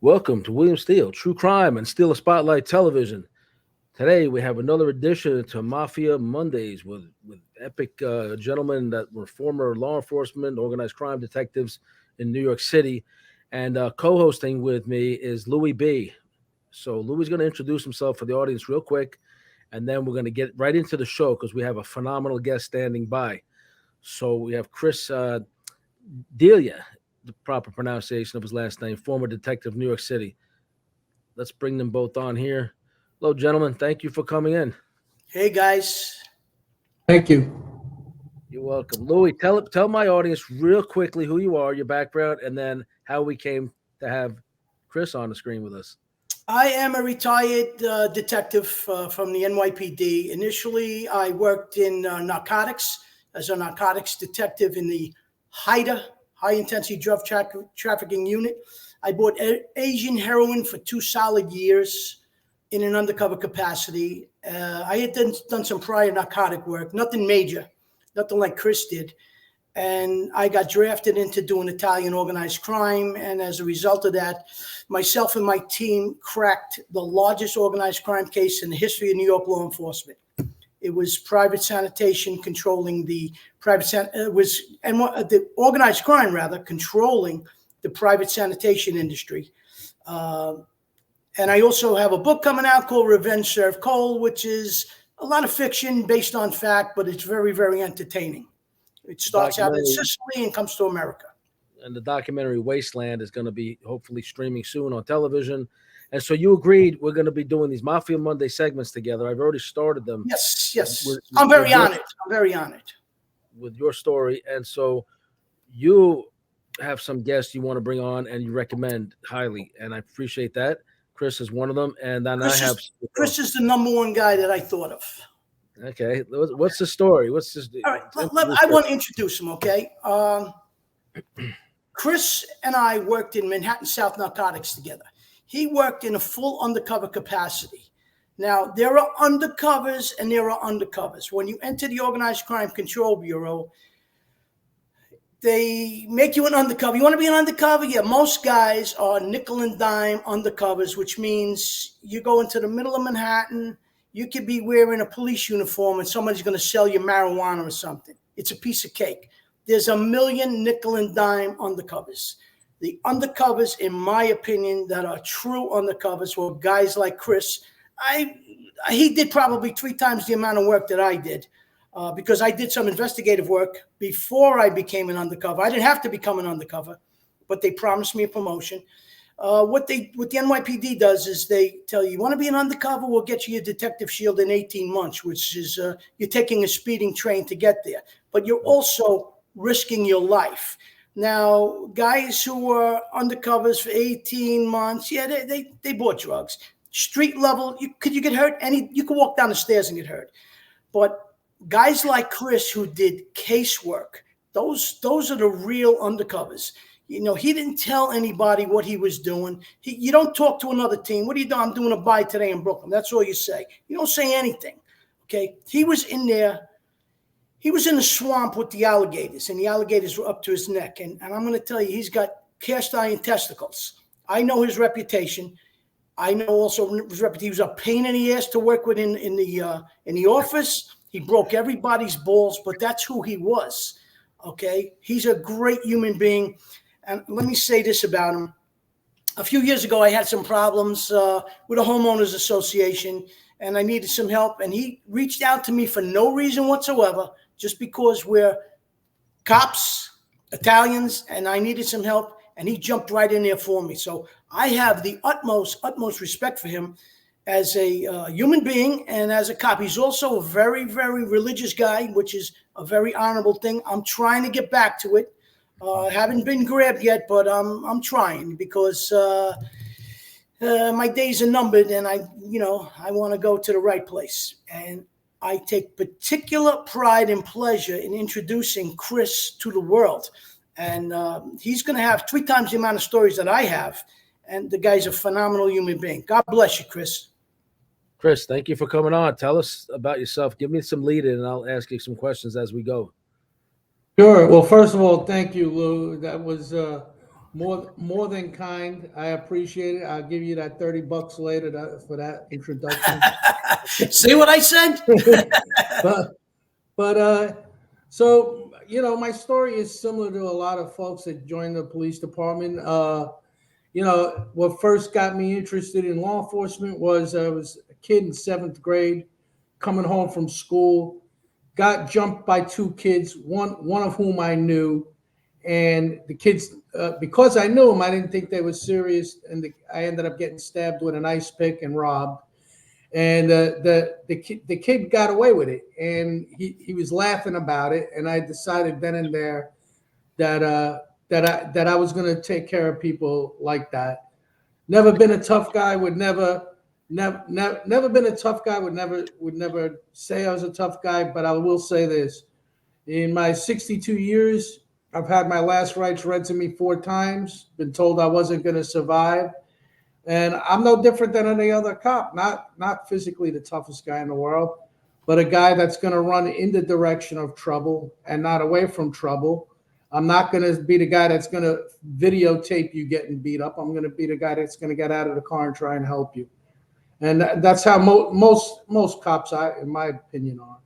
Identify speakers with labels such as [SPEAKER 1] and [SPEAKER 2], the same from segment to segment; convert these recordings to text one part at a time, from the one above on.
[SPEAKER 1] Welcome to William Steele, True Crime and Steele Spotlight Television. Today we have another edition to Mafia Mondays with epic gentlemen that were former law enforcement, organized crime detectives in New York City. And co-hosting with me is Louis B. So Louis is going to introduce himself for the audience real quick, and then we're going to get right into the show because we have a phenomenal guest standing by. So we have Chris Delia, the proper pronunciation of his last name, former detective, New York City. Let's bring them both on here. Hello, gentlemen. Thank you for coming in.
[SPEAKER 2] Hey guys.
[SPEAKER 3] Thank you.
[SPEAKER 1] You're welcome. Louis, tell my audience real quickly who you are, your background, and then how we came to have Chris on the screen with us.
[SPEAKER 2] I am a retired detective from the NYPD. Initially, I worked in narcotics as a narcotics detective in the HIDA, High Intensity Drug Trafficking Unit. I bought Asian heroin for 2 solid years in an undercover capacity. I had done some prior narcotic work, nothing major, nothing like Chris did. And I got drafted into doing Italian organized crime. And as a result of that, myself and my team cracked the largest organized crime case in the history of New York law enforcement. It was private sanitation controlling the the organized crime rather controlling the private sanitation industry. And I also have a book coming out called Revenge Served Cold, which is a lot of fiction based on fact, but it's very, very entertaining. It starts out in Sicily and comes to America.
[SPEAKER 1] And the documentary Wasteland is going to be hopefully streaming soon on television. And so you agreed we're going to be doing these Mafia Monday segments together. I've already started them.
[SPEAKER 2] Yes. I'm very honored. I'm very honored.
[SPEAKER 1] With your story. And so you have some guests you want to bring on and you recommend highly. And I appreciate that. Chris is one of them. And then
[SPEAKER 2] Chris is the number one guy that I thought of.
[SPEAKER 1] Okay. What's the story? What's this?
[SPEAKER 2] All right. I want to introduce him, okay? Chris and I worked in Manhattan South Narcotics together. He worked in a full undercover capacity. Now, there are undercovers and there are undercovers. When you enter the Organized Crime Control Bureau, they make you an undercover. You want to be an undercover? Yeah, most guys are nickel and dime undercovers, which means you go into the middle of Manhattan, you could be wearing a police uniform and somebody's going to sell you marijuana or something. It's a piece of cake. There's a million nickel and dime undercovers. The undercovers, in my opinion, that are true undercovers were guys like Chris. He did probably 3 times the amount of work that I did because I did some investigative work before I became an undercover. I didn't have to become an undercover, but they promised me a promotion. What the NYPD does is they tell you want to be an undercover, we'll get you your detective shield in 18 months, which is you're taking a speeding train to get there. But you're also risking your life. Now, guys who were undercovers for 18 months, yeah, they bought drugs. Street level, you get hurt. You could walk down the stairs and get hurt. But guys like Chris who did casework, those are the real undercovers. You know, he didn't tell anybody what he was doing. You don't talk to another team. What are you doing? I'm doing a buy today in Brooklyn. That's all you say. You don't say anything. Okay. He was in there. He was in the swamp with the alligators, and the alligators were up to his neck. And I'm going to tell you, he's got cast iron testicles. I know his reputation. I know also his reputation. He was a pain in the ass to work with in the office. He broke everybody's balls, but that's who he was. Okay, he's a great human being. And let me say this about him. A few years ago, I had some problems with a homeowners association, and I needed some help. And he reached out to me for no reason whatsoever, just because we're cops, Italians, and I needed some help. And he jumped right in there for me. So I have the utmost respect for him as a human being and as a cop. He's also a very, very religious guy, which is a very honorable thing. I'm trying to get back to it. Haven't been grabbed yet, but I'm trying because my days are numbered, and I want to go to the right place. And I take particular pride and pleasure in introducing Chris to the world. And he's going to have 3 times the amount of stories that I have. And the guy's a phenomenal human being. God bless you, Chris.
[SPEAKER 1] Chris, thank you for coming on. Tell us about yourself. Give me some lead in, and I'll ask you some questions as we go.
[SPEAKER 3] Sure. Well, first of all, thank you, Lou. That was More than kind. I appreciate it. I'll give you that $30 later for that introduction.
[SPEAKER 2] See what I said?
[SPEAKER 3] but but so my story is similar to a lot of folks that joined the police department. What first got me interested in law enforcement was I was a kid in seventh grade, coming home from school, got jumped by two kids, one of whom I knew, and the kids, because I knew them, I didn't think they were serious, and I ended up getting stabbed with an ice pick and robbed. And the kid got away with it, and he was laughing about it, and I decided then and there that that I was going to take care of people like that. Never been a tough guy. Never been a tough guy. Would never say I was a tough guy. But I will say this: in my 62 years, I've had my last rites read to me 4 times. Been told I wasn't going to survive, and I'm no different than any other cop. Not physically the toughest guy in the world, but a guy that's going to run in the direction of trouble and not away from trouble. I'm not going to be the guy that's going to videotape you getting beat up. I'm going to be the guy that's going to get out of the car and try and help you. And that's how most cops, in my opinion, are.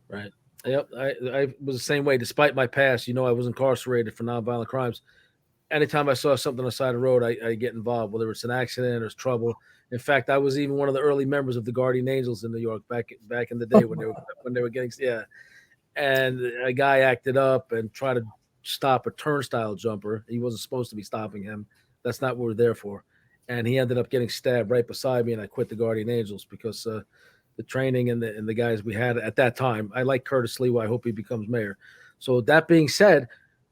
[SPEAKER 1] Right. Yep. I was the same way. Despite my past, I was incarcerated for nonviolent crimes. Anytime I saw something on the side of the road, I get involved, whether it's an accident or it's trouble. In fact, I was even one of the early members of the Guardian Angels in New York back in the day when they were getting, yeah. And a guy acted up and tried to stop a turnstile jumper. He wasn't supposed to be stopping him. That's not what we're there for. And he ended up getting stabbed right beside me, and I quit the Guardian Angels because the training and the guys we had at that time. I like Curtis Lee. I hope he becomes mayor. So that being said,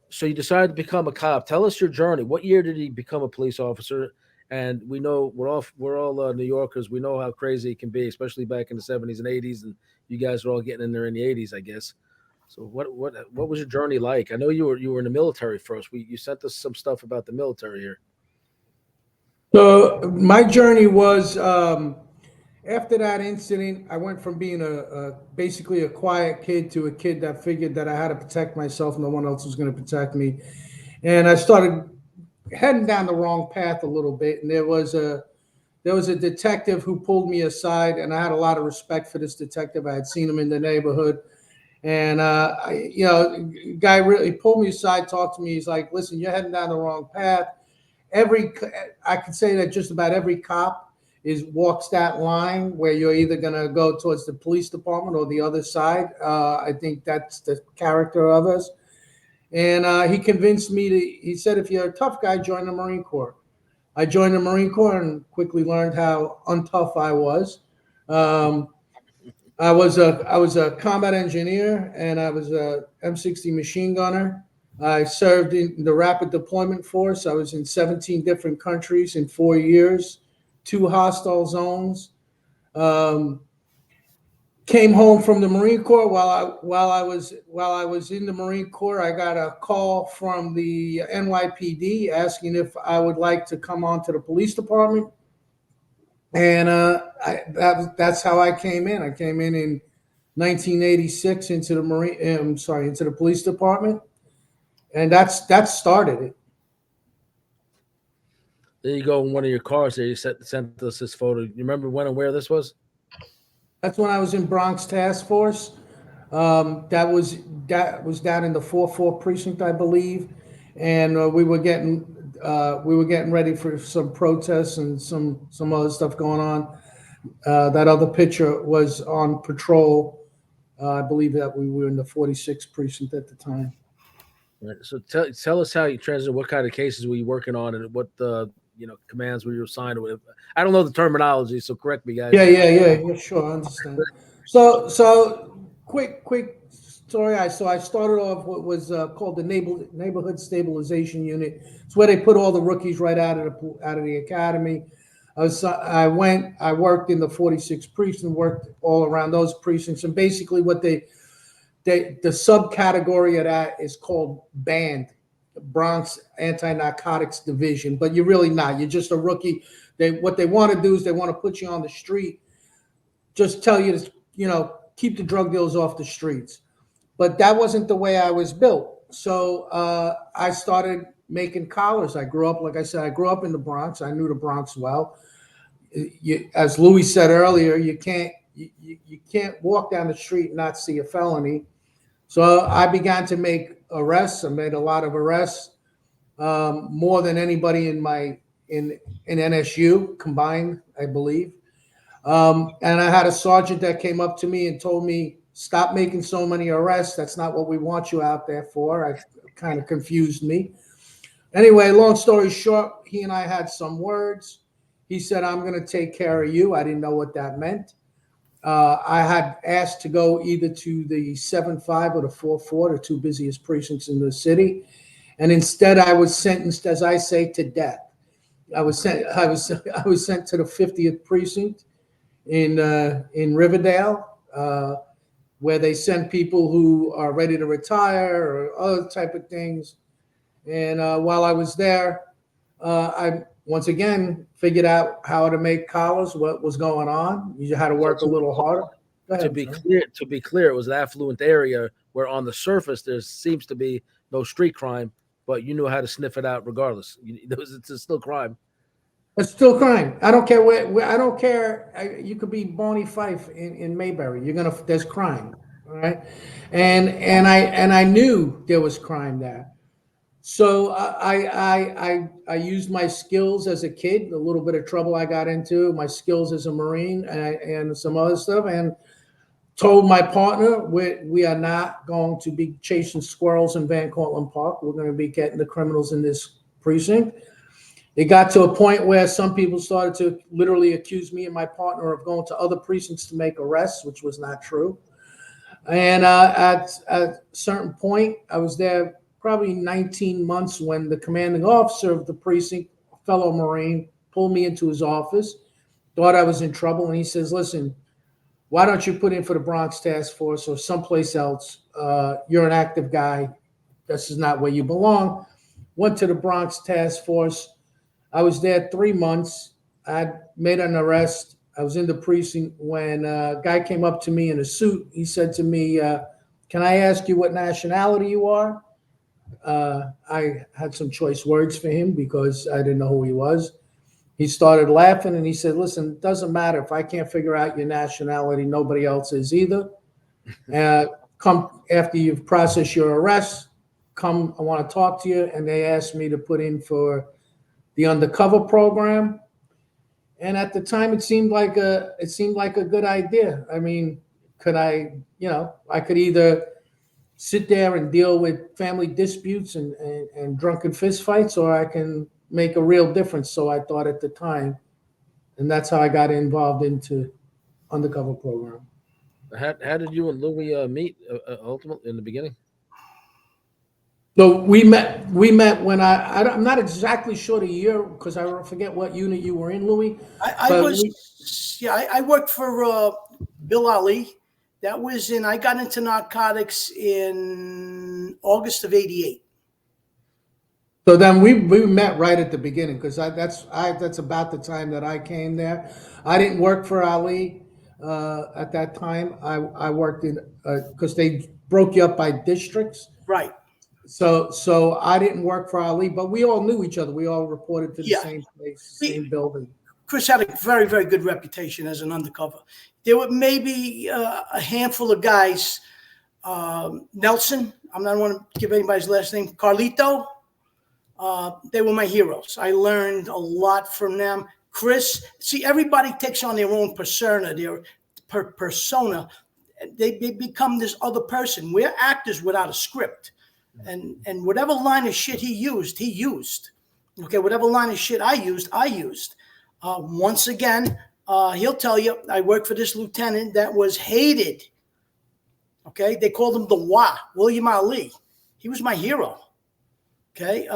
[SPEAKER 1] so you decided to become a cop. Tell us your journey. What year did he become a police officer? And we know we're all New Yorkers. We know how crazy it can be, especially back in the 70s and 80s. And you guys are all getting in there in the 80s, I guess. So what was your journey like? I know you were in the military first. You sent us some stuff about the military here.
[SPEAKER 3] So my journey was after that incident. I went from being basically a quiet kid to a kid that figured that I had to protect myself. No one else was going to protect me, and I started heading down the wrong path a little bit. And there was a detective who pulled me aside, and I had a lot of respect for this detective. I had seen him in the neighborhood, and guy really pulled me aside, talked to me. He's like, "Listen, you're heading down the wrong path. Every I could say that just about every cop is walks that line where you're either going to go towards the police department or the other side. I think that's the character of us." And he convinced me to. He said, "If you're a tough guy, join the Marine Corps." I joined the Marine Corps and quickly learned how untough I was. Um, I was a combat engineer, and I was a M60 machine gunner. I served in the Rapid Deployment Force. I was in 17 different countries in 4 years, 2 hostile zones. Um, Came home from the Marine Corps. While I was in the Marine Corps, I got a call from the NYPD asking if I would like to come on to the police department, and that's how I came in. I came in 1986 into the into the police department, and that started it.
[SPEAKER 1] There you go in one of your cars there. You sent us this photo. You remember when and where this was?
[SPEAKER 3] That's when I was in Bronx Task Force. That was down in the 4-4 precinct, I believe, and we were getting ready for some protests and some other stuff going on. That other picture was on patrol. I believe that we were in the 46th precinct at the time.
[SPEAKER 1] Right. So tell us how you transitioned. What kind of cases were you working on, and what commands were you assigned with? I don't know the terminology, so correct me,
[SPEAKER 3] Yeah,
[SPEAKER 1] guys.
[SPEAKER 3] yeah, yeah, yeah. Sure, I understand. So quick story. I started off what was called the neighborhood stabilization unit. It's where they put all the rookies right out of the academy. I worked in the 46th precinct, worked all around those precincts, and basically what the subcategory of that is called BAND, Bronx Anti-Narcotics Division. But you're really not. You're just a rookie. What they want to do is they want to put you on the street, just tell you to keep the drug dealers off the streets. But that wasn't the way I was built. So I started making collars. I grew up, like I said, I grew up in the Bronx. I knew the Bronx well. As Louis said earlier, you can't walk down the street and not see a felony. So I began to make arrests. I made a lot of arrests, more than anybody in NSU combined, I believe. And I had a sergeant that came up to me and told me, "Stop making so many arrests. That's not what we want you out there for." I kind of confused me. Anyway, long story short, he and I had some words. He said, "I'm going to take care of you." I didn't know what that meant. I had asked to go either to the 7-5 or the 4-4, the two busiest precincts in the city. And instead, I was sentenced, as I say, to death. I was sent to the 50th precinct in Riverdale, where they send people who are ready to retire or other type of things. And while I was there, I once again figured out how to make collars, what was going on. You had to work a little harder. Go ahead,
[SPEAKER 1] To be clear, it was an affluent area where on the surface there seems to be no street crime, but you knew how to sniff it out regardless. It's still crime.
[SPEAKER 3] It's still crime. I don't care where I don't care. You could be Bonnie Fife in Mayberry. There's crime. All right. And I knew there was crime there. So I used my skills as a kid, a little bit of trouble I got into, my skills as a Marine, and some other stuff, and told my partner we are not going to be chasing squirrels in Van Cortlandt Park. We're going to be getting the criminals in this precinct. It got to a point where some people started to literally accuse me and my partner of going to other precincts to make arrests, which was not true. And at a certain point, I was there probably 19 months when the commanding officer of the precinct, a fellow Marine, pulled me into his office, thought I was in trouble. And he says, "Listen, why don't you put in for the Bronx Task Force or someplace else? You're an active guy. This is not where you belong." Went to the Bronx Task Force. I was there 3 months. I made an arrest. I was in the precinct when a guy came up to me in a suit. He said to me, "Can I ask you what nationality you are?" I had some choice words for him because I didn't know who he was. He started laughing and he said, "Listen, it doesn't matter. If I can't figure out your nationality, nobody else is either. Come after you've processed your arrest, come, I want to talk to you." And they asked me to put in for the Undercover program. And at the time, it seemed like a good idea. I mean, I could either sit there and deal with family disputes and drunken fistfights, or I can make a real difference. So I thought at the time, and that's how I got involved into Undercover program.
[SPEAKER 1] How did you and Louis meet ultimately in the beginning?
[SPEAKER 3] So we met when I'm not exactly sure the year because I forget what unit you were in, Louis.
[SPEAKER 2] I worked for Bill Ali. I got into narcotics in August of '88.
[SPEAKER 3] So then we met right at the beginning because that's about the time that I came there. I didn't work for Ali at that time. I worked in because they broke you up by districts.
[SPEAKER 2] Right.
[SPEAKER 3] So I didn't work for Ali, but we all knew each other. We all reported to the same place, same building.
[SPEAKER 2] Chris had a very, very good reputation as an undercover. There were maybe a handful of guys. Nelson, I'm not going to give anybody's last name. Carlito. They were my heroes. I learned a lot from them. Chris, see, everybody takes on their own persona. Their persona. They become this other person. We're actors without a script. And whatever line of shit he used. Okay, whatever line of shit I used. Once again, he'll tell you, I worked for this lieutenant that was hated. Okay, they called him the Wah, William Ali. He was my hero. Okay,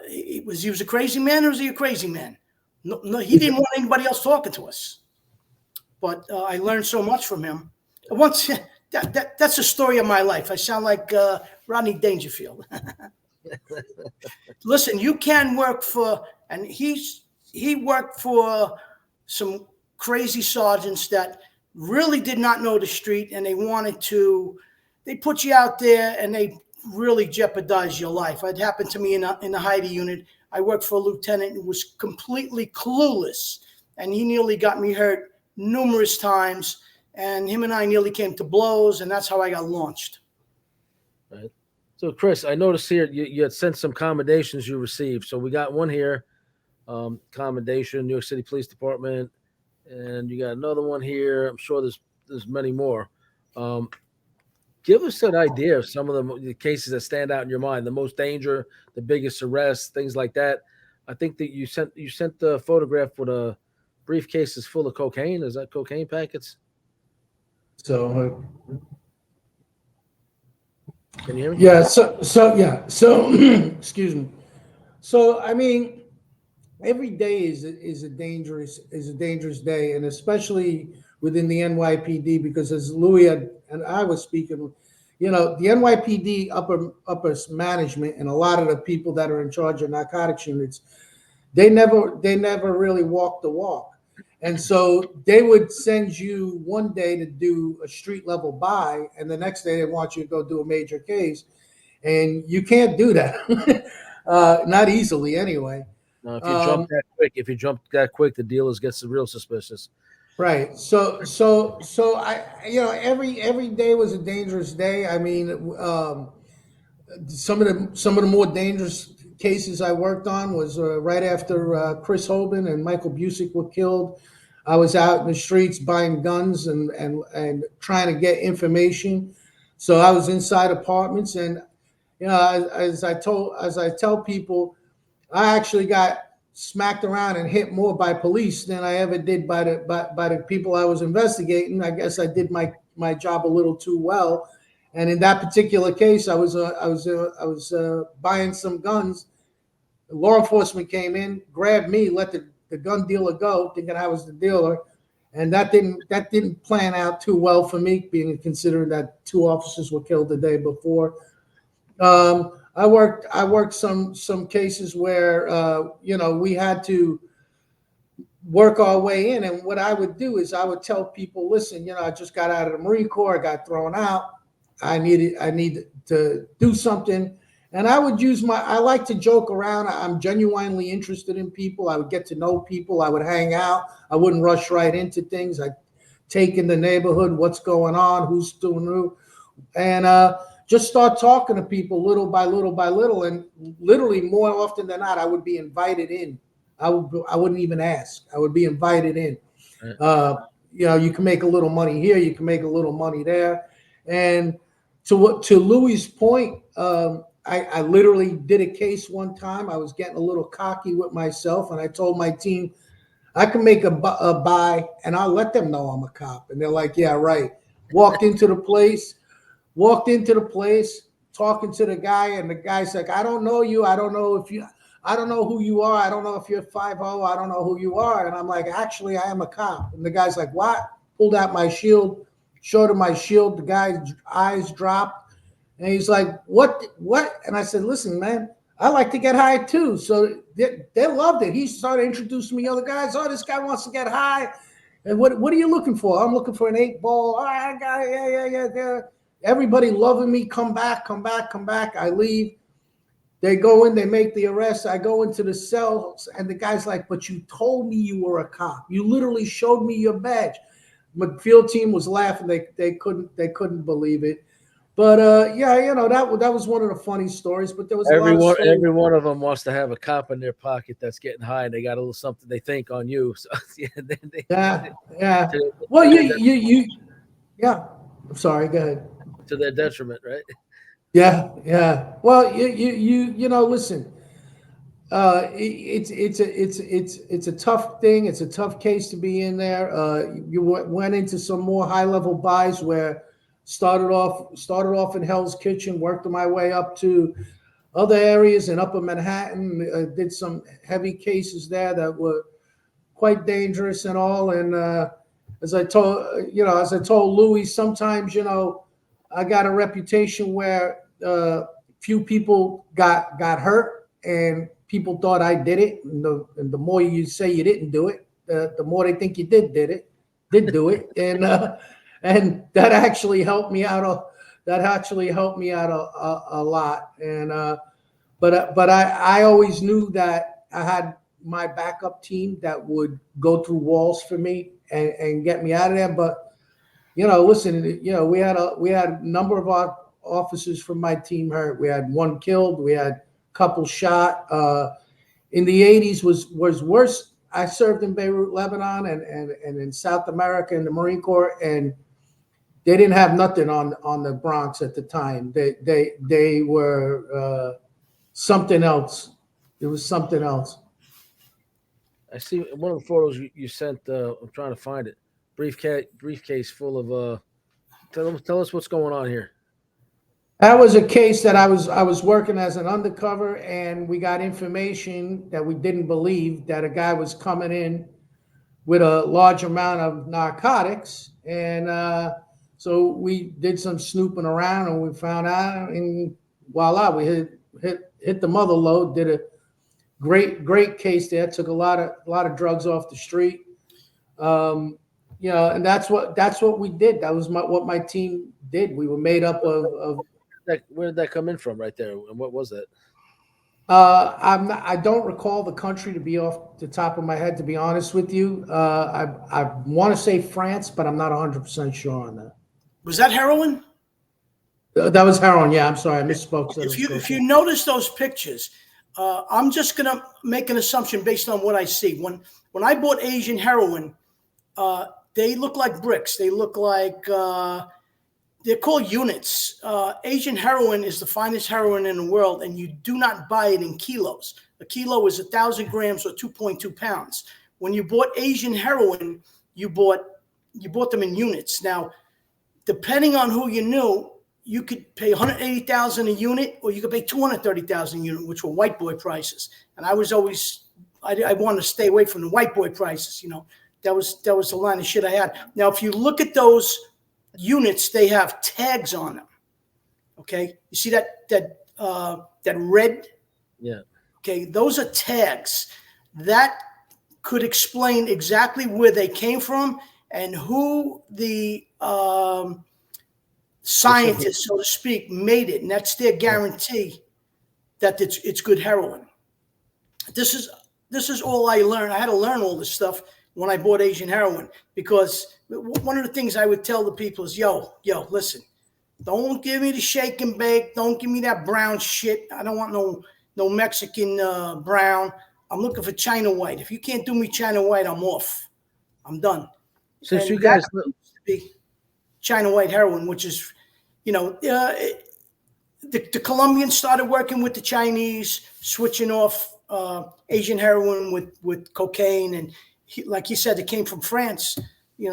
[SPEAKER 2] he was a crazy man, or was he a crazy man? No, he didn't want anybody else talking to us. But I learned so much from him. Once that's the story of my life. I sound like Rodney Dangerfield. Listen, you can work for, and he worked for some crazy sergeants that really did not know the street, and they put you out there, and they really jeopardize your life. It happened to me in the Heidi unit. I worked for a lieutenant who was completely clueless, and he nearly got me hurt numerous times. And him and I nearly came to blows, and that's how I got launched.
[SPEAKER 1] Right. So, Chris, I noticed here you had sent some commendations you received. So we got one here, commendation, New York City Police Department, and you got another one here. I'm sure there's many more. Um, Give us an idea of some of the cases that stand out in your mind, the most danger, the biggest arrest, things like that. I think that you sent the photograph with a briefcases full of cocaine. Is that cocaine packets?
[SPEAKER 3] So
[SPEAKER 1] Can you hear me?
[SPEAKER 3] yeah, so excuse me. So I mean, every day is a dangerous day, and especially within the NYPD, because as Louis and I was speaking, the NYPD upper management and a lot of the people that are in charge of narcotics units, they never really walk the walk. And so they would send you one day to do a street level buy, and the next day they want you to go do a major case, and you can't do that. Not easily anyway.
[SPEAKER 1] No,
[SPEAKER 3] Um,
[SPEAKER 1] if you jump that quick, the dealers gets real suspicious.
[SPEAKER 3] right. So I, every day was a dangerous day. I mean, some of the more dangerous cases I worked on was right after Chris Hoban and Michael Busick were killed. I was out in the streets buying guns and trying to get information. So I was inside apartments, and as I tell people, I actually got smacked around and hit more by police than I ever did by the people I was investigating. I guess I did my job a little too well. And in that particular case, I was buying some guns. Law enforcement came in, grabbed me, let the gun dealer go, thinking I was the dealer, and that didn't plan out too well for me, being considering that two officers were killed the day before. I worked some cases where we had to work our way in, and what I would do is I would tell people, listen, I just got out of the Marine Corps, I got thrown out, I need to do something. And I like to joke around. I'm genuinely interested in people. I would get to know people. I would hang out. I wouldn't rush right into things. I'd take in the neighborhood, what's going on, who's doing who, and just start talking to people little by little by little. And literally, more often than not, I would be invited in. I wouldn't even ask. I would be invited in.
[SPEAKER 1] Right.
[SPEAKER 3] You can make a little money here, you can make a little money there. And to Louis's point, I literally did a case one time. I was getting a little cocky with myself, and I told my team, I can make a buy, and I'll let them know I'm a cop. And they're like, yeah, right. Walked into the place, talking to the guy, and the guy's like, I don't know you. I don't know who you are. I don't know if you're 5-0. I don't know who you are. And I'm like, actually, I am a cop. And the guy's like, what? Pulled out my shield, showed him my shield. The guy's eyes dropped. And he's like, what? And I said, listen, man, I like to get high too. So they loved it. He started introducing me other guys. Oh, this guy wants to get high. And what are you looking for? I'm looking for an 8-ball. Oh, I got it. Yeah. Everybody loving me. Come back. I leave. They go in, they make the arrest. I go into the cells, and the guy's like, but you told me you were a cop. You literally showed me your badge. My field team was laughing. They couldn't believe it. But that was one of the funny stories. But there was a lot of stories.
[SPEAKER 1] Every one of them wants to have a cop in their pocket that's getting high, and they got a little something they think on you. So
[SPEAKER 3] Yeah. Well, yeah. I'm sorry. Go ahead.
[SPEAKER 1] to their detriment, right?
[SPEAKER 3] Yeah. Well, listen. It's a tough thing. It's a tough case to be in there. You went into some more high level buys where started off in Hell's Kitchen, worked my way up to other areas in Upper Manhattan. Did some heavy cases there that were quite dangerous and all. And as I told Louis, sometimes I got a reputation where few people got hurt, and people thought I did it. And the more you say you didn't do it, the more they think you did do it, and that actually helped me out that actually helped me out a lot. And but I always knew that I had my backup team that would go through walls for me and get me out of there. But listen, we had a number of our officers from my team hurt. We had one killed. We had a couple shot. In the 80s was worse. I served in Beirut, Lebanon, and in South America in the Marine Corps, and they didn't have nothing on the Bronx at the time. They were something else. It was something else.
[SPEAKER 1] I see one of the photos you sent. I'm trying to find it. Briefcase full of. Tell us what's going on here.
[SPEAKER 3] That was a case that I was working as an undercover, and we got information that we didn't believe, that a guy was coming in with a large amount of narcotics, and so we did some snooping around, and we found out, and voila, we hit the mother lode. Did a great case there. Took a lot of drugs off the street. And that's what we did. That was what my team did. We were made up of
[SPEAKER 1] Where did that come in from, right there? And what was that?
[SPEAKER 3] I don't recall the country to be off the top of my head, to be honest with you. I want to say France, but I'm not 100% sure on that.
[SPEAKER 2] Was that heroin?
[SPEAKER 3] That was heroin. Yeah, I'm sorry, I misspoke.
[SPEAKER 2] If you notice those pictures, I'm just gonna make an assumption based on what I see. When I bought Asian heroin, they look like bricks. They look like they're called units. Asian heroin is the finest heroin in the world, and you do not buy it in kilos. A kilo is 1,000 grams or 2.2 pounds. When you bought Asian heroin, you bought them in units. Now, depending on who you knew, you could pay $180,000 a unit, or you could pay $230,000 a unit, which were white boy prices. And I wanted to stay away from the white boy prices. That was the line of shit I had. Now, if you look at those units, they have tags on them. Okay, you see that red?
[SPEAKER 1] Yeah.
[SPEAKER 2] Okay, those are tags that could explain exactly where they came from and who the scientists, so to speak, made it, and that's their guarantee that it's good heroin. This is all I learned. I had to learn all this stuff when I bought Asian heroin, because one of the things I would tell the people is, yo, listen, don't give me the shake and bake. Don't give me that brown shit. I don't want no Mexican brown. I'm looking for China white. If you can't do me China white, I'm off. I'm done.
[SPEAKER 1] Since
[SPEAKER 2] and
[SPEAKER 1] you guys
[SPEAKER 2] be China white heroin, which is, the Colombians started working with the Chinese, switching off Asian heroin with cocaine, and like he said, it came from France.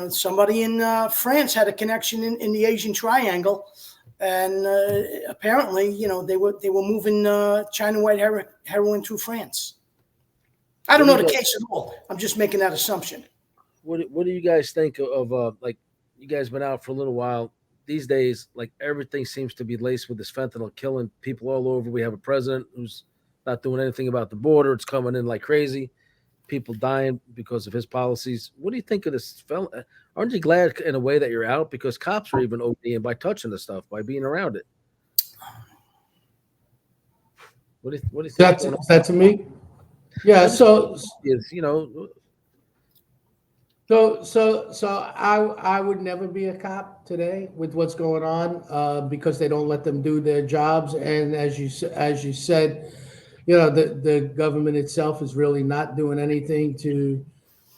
[SPEAKER 2] Somebody in France had a connection in the Asian Triangle, and apparently, they were moving China white heroin through France. I don't know the case at all. I'm just making that assumption.
[SPEAKER 1] What do you guys think of like, you guys been out for a little while? These days, like, everything seems to be laced with this fentanyl, killing people all over. We have a president who's not doing anything about the border. It's coming in like crazy. People dying because of his policies. What do you think of this fella? Aren't you glad in a way that you're out? Because cops are even ODing by touching the stuff, by being around it. What do you think?
[SPEAKER 3] That to me? Yeah. So I would never be a cop today with what's going on, because they don't let them do their jobs. And as you said, the government itself is really not doing anything to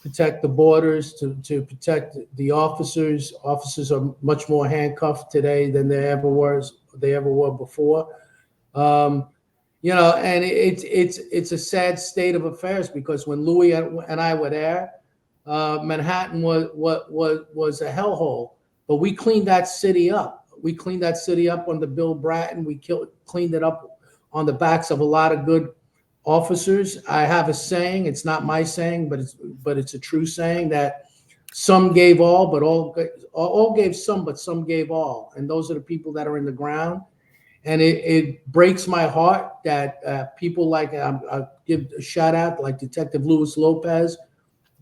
[SPEAKER 3] protect the borders, to protect the officers. Officers are much more handcuffed today than they ever were before. And it's a sad state of affairs, because when Louis and I were there, Manhattan was a hellhole, but we cleaned that city up. We cleaned that city up under Bill Bratton. We cleaned it up on the backs of a lot of good officers. I have a saying, it's not my saying, but it's a true saying, that some gave all, but all gave some, but some gave all. And those are the people that are in the ground. And it breaks my heart that people like, I'll give a shout out, like Detective Louis Lopez,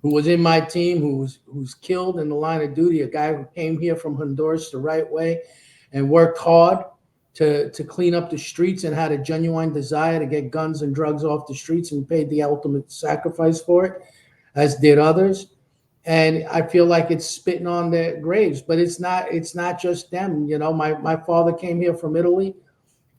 [SPEAKER 3] who was in my team, who's killed in the line of duty, a guy who came here from Honduras the right way. and worked hard to clean up the streets and had a genuine desire to get guns and drugs off the streets and paid the ultimate sacrifice for it, as did others. And I feel like it's spitting on their graves, but it's not just them. My father came here from Italy,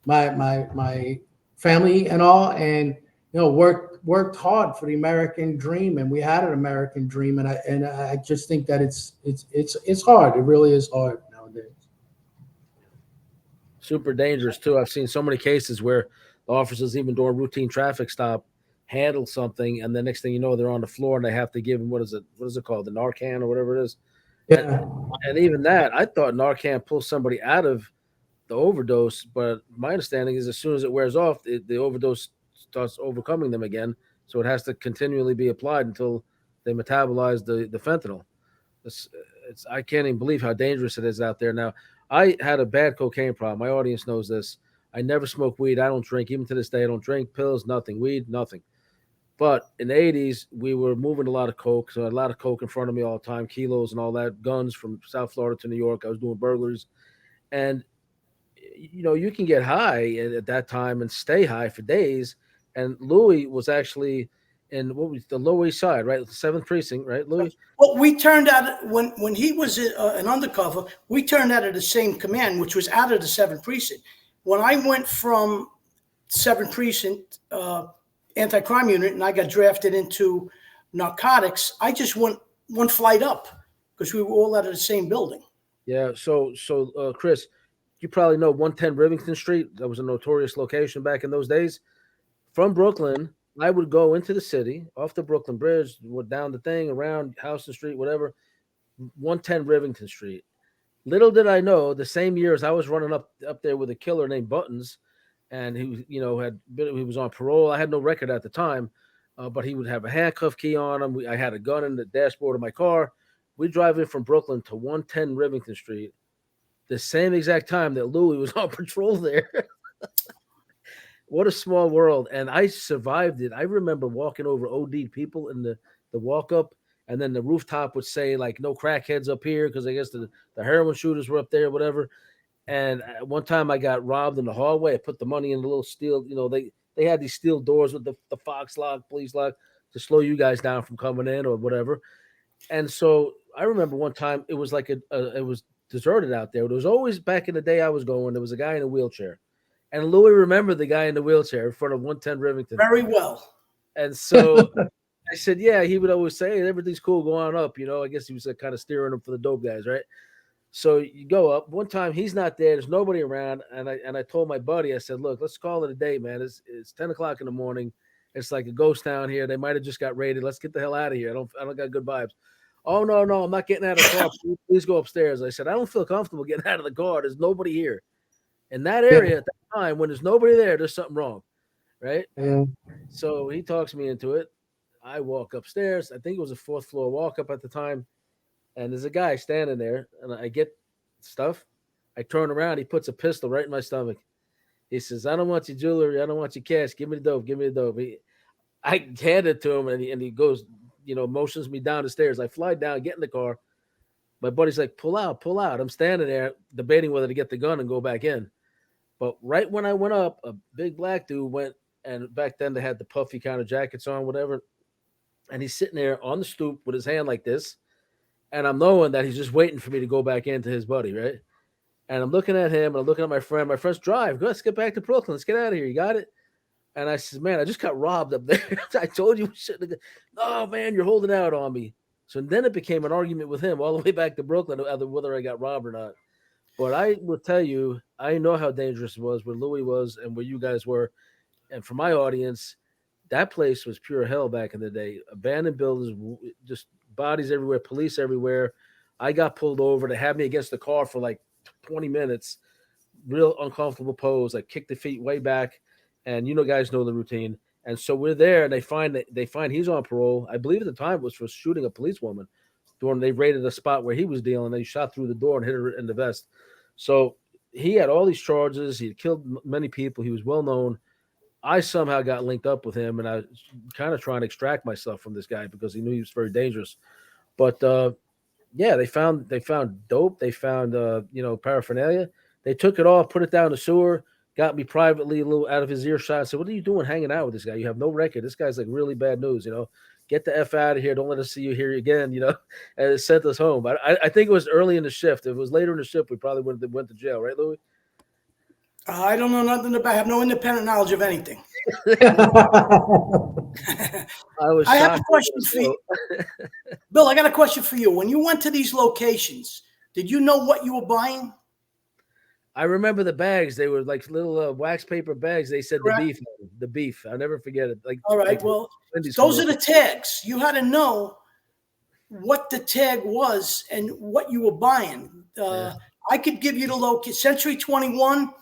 [SPEAKER 3] my family and all, and worked hard for the American dream, and we had an American dream, and I just think that it's hard. It really is hard nowadays.
[SPEAKER 1] Super dangerous too. I've seen so many cases where the officers, even during routine traffic stop, handle something, and the next thing you know, they're on the floor and they have to give them what is it called, the Narcan or whatever it is. And,
[SPEAKER 3] Yeah,
[SPEAKER 1] and even that, I thought Narcan pulls somebody out of the overdose, but my understanding is as soon as it wears off, the overdose starts overcoming them again. So it has to continually be applied until they metabolize the fentanyl. It's, I can't even believe how dangerous it is out there now. I had a bad cocaine problem. My audience knows this. I never smoke weed. I don't drink. Even to this day, I don't drink pills, nothing, weed, nothing. But in the 80s, we were moving a lot of coke. So I had a lot of coke in front of me all the time, kilos and all that, guns from South Florida to New York. I was doing burglaries. And you can get high at that time and stay high for days. And Louis was actually in what was the Lower East Side, right? The seventh precinct, right, Louis?
[SPEAKER 2] Well, we turned out when he was an undercover, we turned out of the same command, which was out of the 7th precinct. When I went from 7th precinct anti-crime unit and I got drafted into narcotics, I just went one flight up because we were all out of the same building.
[SPEAKER 1] Yeah. So Chris, you probably know 110 Rivington Street. That was a notorious location back in those days. From Brooklyn, I would go into the city, off the Brooklyn Bridge, down the thing, around Houston Street, whatever, 110 Rivington Street. Little did I know, the same year as I was running up there with a killer named Buttons, and he was on parole. I had no record at the time, but he would have a handcuff key on him. I had a gun in the dashboard of my car. We drive in from Brooklyn to 110 Rivington Street, the same exact time that Louis was on patrol there. What a small world. And I survived it. I remember walking over OD people in the walk up, and then the rooftop would say, like, no crackheads up here, because I guess the heroin shooters were up there, whatever. And one time I got robbed in the hallway. I put the money in the little steel, they had these steel doors with the Fox lock, police lock, to slow you guys down from coming in or whatever. And so I remember one time it was like it was deserted out there. It was always back in the day I was going, there was a guy in a wheelchair. And Louis remembered the guy in the wheelchair in front of 110 Rivington.
[SPEAKER 2] Very well.
[SPEAKER 1] And so I said, yeah, he would always say, everything's cool, go on up. I guess he was kind of steering them for the dope guys, right? So you go up. One time he's not there. There's nobody around. And I told my buddy, I said, look, let's call it a day, man. It's 10 o'clock in the morning. It's like a ghost town here. They might have just got raided. Let's get the hell out of here. I don't got good vibes. Oh, no, I'm not getting out of the car. Please go upstairs. I said, I don't feel comfortable getting out of the car. There's nobody here. In that area at that time, when there's nobody there, there's something wrong, right?
[SPEAKER 3] Yeah.
[SPEAKER 1] So he talks me into it. I walk upstairs. I think it was a 4th floor walk up at the time. And there's a guy standing there, and I get stuff. I turn around. He puts a pistol right in my stomach. He says, I don't want your jewelry. I don't want your cash. Give me the dope. Give me the dope. I hand it to him, and he goes, motions me down the stairs. I fly down, get in the car. My buddy's like, pull out, pull out. I'm standing there debating whether to get the gun and go back in. But right when I went up, a big black dude went, and back then they had the puffy kind of jackets on, whatever. And he's sitting there on the stoop with his hand like this. And I'm knowing that he's just waiting for me to go back into his buddy, right? And I'm looking at him, and I'm looking at my friend. My friend's drive. Let's get back to Brooklyn. Let's get out of here. You got it? And I said, man, I just got robbed up there. I told you we shouldn't have. Oh, man, you're holding out on me. So then it became an argument with him all the way back to Brooklyn, whether I got robbed or not. But I will tell you, I know how dangerous it was, where Louis was and where you guys were. And for my audience, that place was pure hell back in the day. Abandoned buildings, just bodies everywhere, police everywhere. I got pulled over. They had me against the car for like 20 minutes. Real uncomfortable pose. I kicked the feet way back. And guys know the routine. And so we're there, and they find he's on parole. I believe at the time it was for shooting a policewoman. During they raided a spot where he was dealing. They shot through the door and hit her in the vest. So he had all these charges. He had killed many people. He was well known. I somehow got linked up with him, and I was kind of trying to extract myself from this guy because he knew he was very dangerous. But yeah, they found dope. They found paraphernalia. They took it off, put it down the sewer, got me privately a little out of his earshot. I said, "What are you doing hanging out with this guy? You have no record. This guy's like really bad news. Get the F out of here. Don't let us see you here again." And it sent us home. I think it was early in the shift. If it was later in the shift, we probably would have went to jail, right, Louis?
[SPEAKER 2] I don't know nothing about. I have no independent knowledge of anything.
[SPEAKER 1] I
[SPEAKER 2] have a question for you, Bill. I got a question for you. When you went to these locations, did you know what you were buying?
[SPEAKER 1] I remember the bags. They were like little wax paper bags. They said
[SPEAKER 2] Correct.
[SPEAKER 1] the beef. I'll never forget it.
[SPEAKER 2] All right. Well, those are the tags. You had to know what the tag was and what you were buying. I could give you the location. Century 21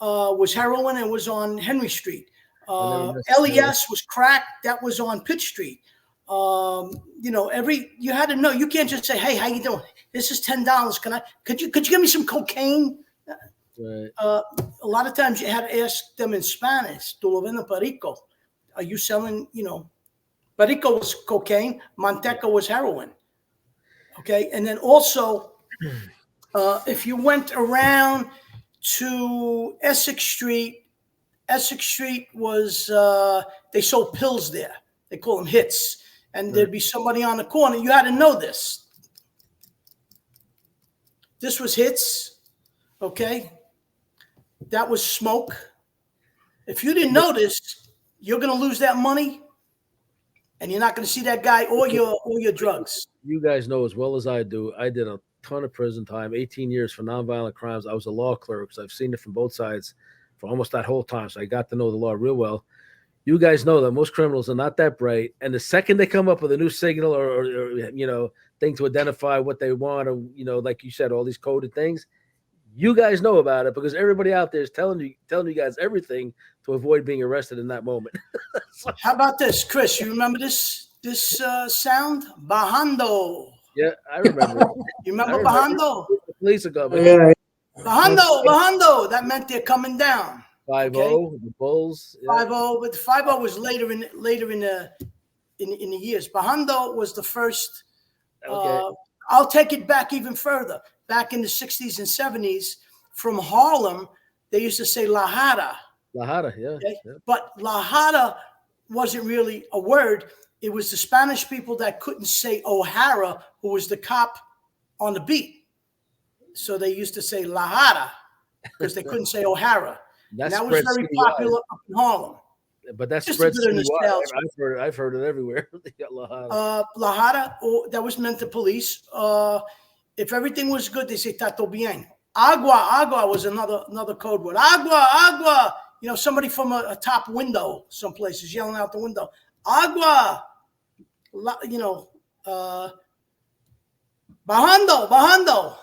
[SPEAKER 2] was heroin and was on Henry Street. LES was crack. That was on Pitt Street. You had to know. You can't just say, "Hey, how you doing? This is $10. Could you give me some cocaine?"
[SPEAKER 1] Right.
[SPEAKER 2] A lot of times you had to ask them in Spanish, "Tu lo vendo perico?" Are you selling, perico was cocaine, manteca was heroin. Okay. And then also, if you went around to Essex Street was, they sold pills there. They call them hits. And there'd be somebody on the corner. You had to know this. This was hits. Okay. That was smoke. If you didn't know this, you're going to lose that money and you're not going to see that guy or your drugs.
[SPEAKER 1] You guys know as well as I do, I did a ton of prison time, 18 years for nonviolent crimes. I was a law clerk, so I've seen it from both sides for almost that whole time. So I got to know the law real well. You guys know that most criminals are not that bright. And the second they come up with a new signal or thing to identify what they want, or, like you said, all these coded things, you guys know about it because everybody out there is telling you guys everything to avoid being arrested in that moment.
[SPEAKER 2] How about this, Chris? You remember this sound? Bajando.
[SPEAKER 1] Yeah, I remember.
[SPEAKER 2] You remember bajando?
[SPEAKER 1] The police are coming.
[SPEAKER 3] Yeah.
[SPEAKER 2] Bajando. That meant they're coming down.
[SPEAKER 1] 5-0, the Bulls.
[SPEAKER 2] 5-0, but 5-0 was later in the years. Bajando was the first.
[SPEAKER 1] Okay.
[SPEAKER 2] I'll take it back even further. Back in the 60s and 70s, from Harlem, they used to say La Jara.
[SPEAKER 1] La Jara, yeah.
[SPEAKER 2] Okay? Yeah. But La Jara wasn't really a word. It was the Spanish people that couldn't say O'Hara, who was the cop on the beat. So they used to say La Jara because they couldn't say O'Hara. That was very popular up in Harlem.
[SPEAKER 1] But that's spread citywide. I've heard it everywhere. La Jara.
[SPEAKER 2] La Jara, that was meant to police. If everything was good, they say "Tato bien." Agua was another code word. Agua. Somebody from a top window, some places yelling out the window. Agua. Bajando.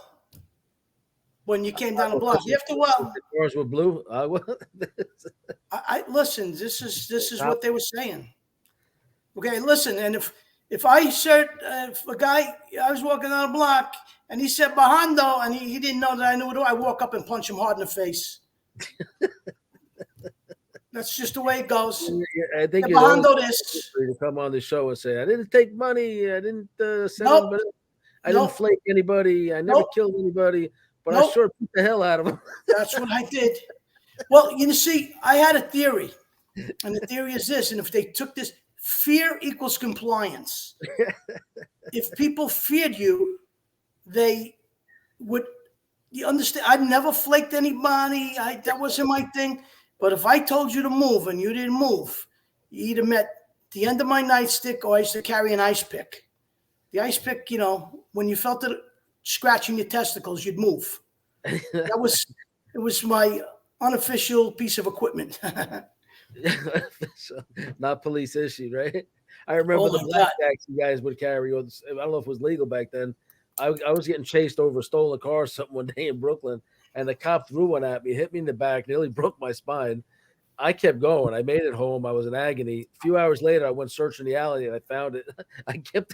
[SPEAKER 2] When you came down the block, you have to.
[SPEAKER 1] The doors were blue. Agua.
[SPEAKER 2] I listen. This is what they were saying. Okay, listen. And if I said if a guy, I was walking down the block and he said bajando and he didn't know that I knew it, I walk up and punch him hard in the face. That's just the way it goes.
[SPEAKER 1] I think
[SPEAKER 2] bajando this.
[SPEAKER 1] To come on the show and say I didn't take money. I didn't send anybody. I didn't flake anybody. I never killed anybody. But I sure beat the hell out of him.
[SPEAKER 2] That's what I did. Well, see, I had a theory. And the theory is this. And if they took this, fear equals compliance. If people feared you, they would, you understand? I never flaked anybody. That wasn't my thing. But if I told you to move and you didn't move, you either met the end of my nightstick or I used to carry an ice pick. The ice pick, when you felt it scratching your testicles, you'd move. It was my unofficial piece of equipment.
[SPEAKER 1] Not police issued, right? I remember the blackjacks you guys would carry. I don't know if it was legal back then. I was getting chased over a stolen car or something one day in Brooklyn, and the cop threw one at me, hit me in the back, nearly broke my spine. I kept going. I made it home. I was in agony. A few hours later, I went searching the alley and I found it. I get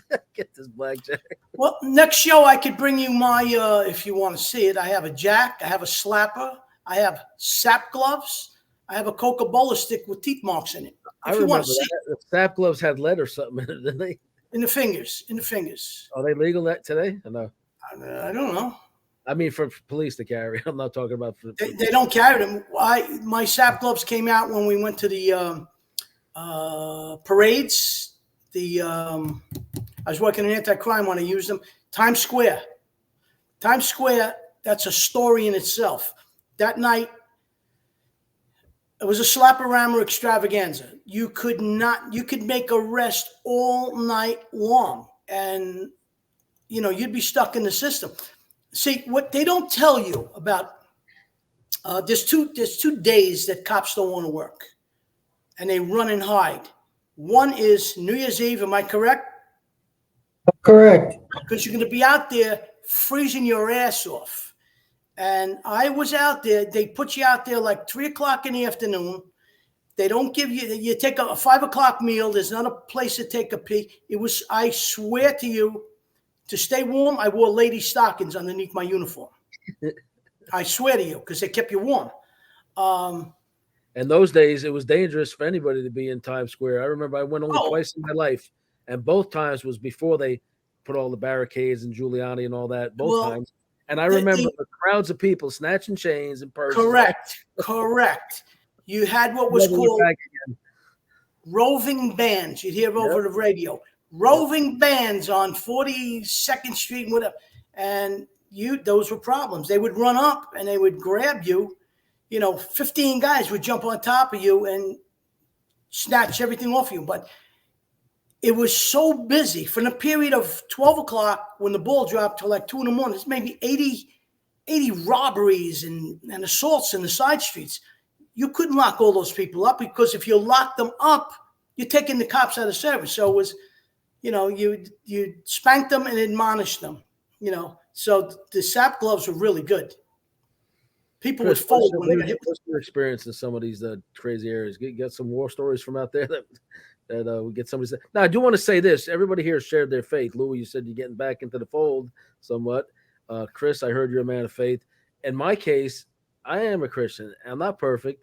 [SPEAKER 1] this blackjack.
[SPEAKER 2] Well, next show I could bring you my, if you want to see it, I have a jack, I have a slapper, I have sap gloves, I have a Coca-Cola stick with teeth marks in it.
[SPEAKER 1] I remember that. The sap gloves had lead or something in it, didn't they?
[SPEAKER 2] In the fingers.
[SPEAKER 1] Are they legal today? Or no?
[SPEAKER 2] I don't know.
[SPEAKER 1] I mean, for police to carry. I'm not talking about for
[SPEAKER 2] They don't carry them. My SAP gloves came out when we went to the parades. I was working in anti-crime when I used them. Times Square. Times Square, that's a story in itself. That night, it was a slap-a-rammer extravaganza. You could make arrests all night long. And, you'd be stuck in the system. See, what they don't tell you about, there's two days that cops don't want to work. And they run and hide. One is New Year's Eve, am I correct?
[SPEAKER 3] Correct.
[SPEAKER 2] Because you're going to be out there freezing your ass off. And I was out there. They put you out there like 3 o'clock in the afternoon. They don't give you take a 5 o'clock meal. There's not a place to take a pee. I swear to you, to stay warm, I wore lady stockings underneath my uniform. I swear to you, because they kept you warm.
[SPEAKER 1] And those days, it was dangerous for anybody to be in Times Square. I remember I went only twice in my life, and both times was before they put all the barricades and Giuliani and all that. Both times, and I remember the crowds of people snatching chains and purses.
[SPEAKER 2] Correct. You had what was called roving bands. You'd hear over the radio, roving bands on 42nd Street and whatever, and those were problems. They would run up and they would grab you. 15 guys would jump on top of you and snatch everything off you. But it was so busy from the period of 12 o'clock when the ball dropped to like 2 in the morning. There's maybe 80 robberies and assaults in the side streets. You couldn't lock all those people up, because if you lock them up, you're taking the cops out of service. So it was, you spanked them and admonished them, So the SAP gloves were really good. People would fold when they got hit.
[SPEAKER 1] What's your experience in some of these crazy areas? Get some war stories from out there that we get somebody. Now, I do want to say this. Everybody here shared their faith. Louis, you said you're getting back into the fold somewhat. Chris, I heard you're a man of faith. In my case, I am a Christian. I'm not perfect,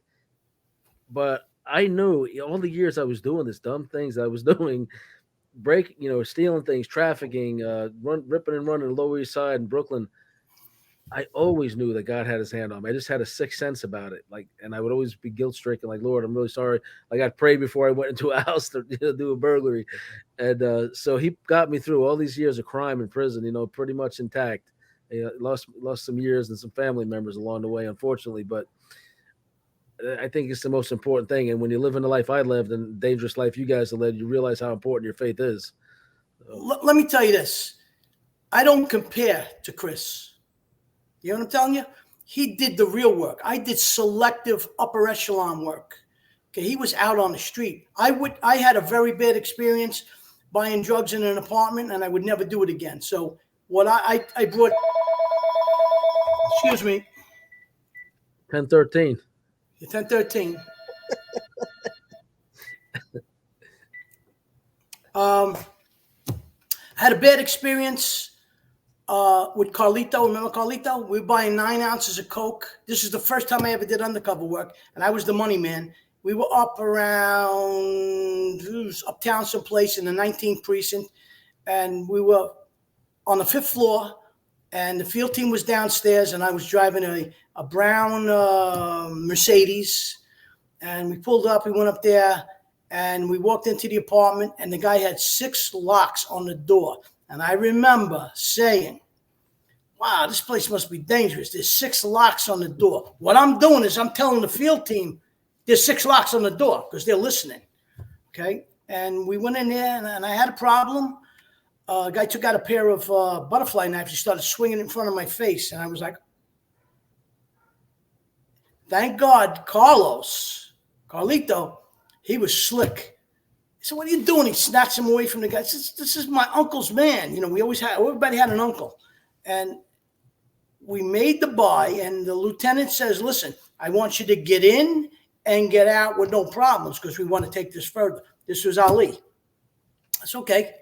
[SPEAKER 1] but I knew all the years I was doing this dumb things I was doing, stealing things, trafficking, ripping and running the Lower East Side in Brooklyn. I always knew that God had his hand on me. I just had a sixth sense about it. And I would always be guilt stricken. Like, Lord, I'm really sorry. Like, I'd pray before I went into a house to do a burglary. And so he got me through all these years of crime in prison, pretty much intact. Lost some years and some family members along the way, unfortunately. But I think it's the most important thing. And when you live in the life I lived and the dangerous life you guys have led, you realize how important your faith is.
[SPEAKER 2] Let me tell you this. I don't compare to Chris. You know what I'm telling you? He did the real work. I did selective upper echelon work. Okay, he was out on the street. I had a very bad experience buying drugs in an apartment, and I would never do it again. So what I brought, excuse me.
[SPEAKER 1] 1013.
[SPEAKER 2] 1013. I had a bad experience with Carlito. Remember Carlito? We were buying 9 ounces of Coke. This is the first time I ever did undercover work, and I was the money man. We were up around uptown someplace in the 19th precinct, and we were on the 5th floor, and the field team was downstairs, and I was driving a brown Mercedes, and we pulled up. We went up there, and we walked into the apartment, and the guy had 6 locks on the door. And I remember saying, wow, this place must be dangerous. There's 6 locks on the door. What I'm doing is I'm telling the field team there's 6 locks on the door because they're listening. Okay. And we went in there, and I had a problem. A guy took out a pair of butterfly knives. He started swinging in front of my face. And I was like, thank God, Carlito, he was slick. He said, what are you doing? He snatched him away from the guy. He says, this is my uncle's man. Everybody had an uncle. And we made the buy, and the lieutenant says, listen, I want you to get in and get out with no problems because we want to take this further. This was Ali. That's okay.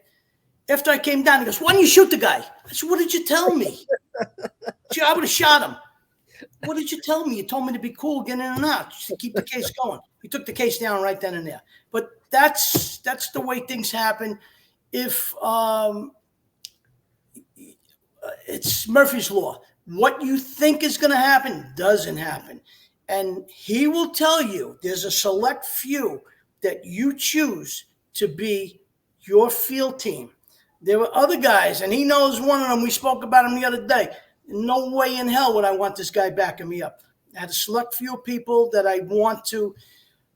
[SPEAKER 2] After I came down, he goes, why didn't you shoot the guy? I said, what did you tell me? I would have shot him. What did you tell me? You told me to be cool, get in and out, just to keep the case going. He took the case down right then and there. But that's the way things happen. If it's Murphy's Law. What you think is going to happen doesn't happen. And he will tell you there's a select few that you choose to be your field team. There were other guys, and he knows one of them. We spoke about him the other day. No way in hell would I want this guy backing me up. I had a select few people that I want to.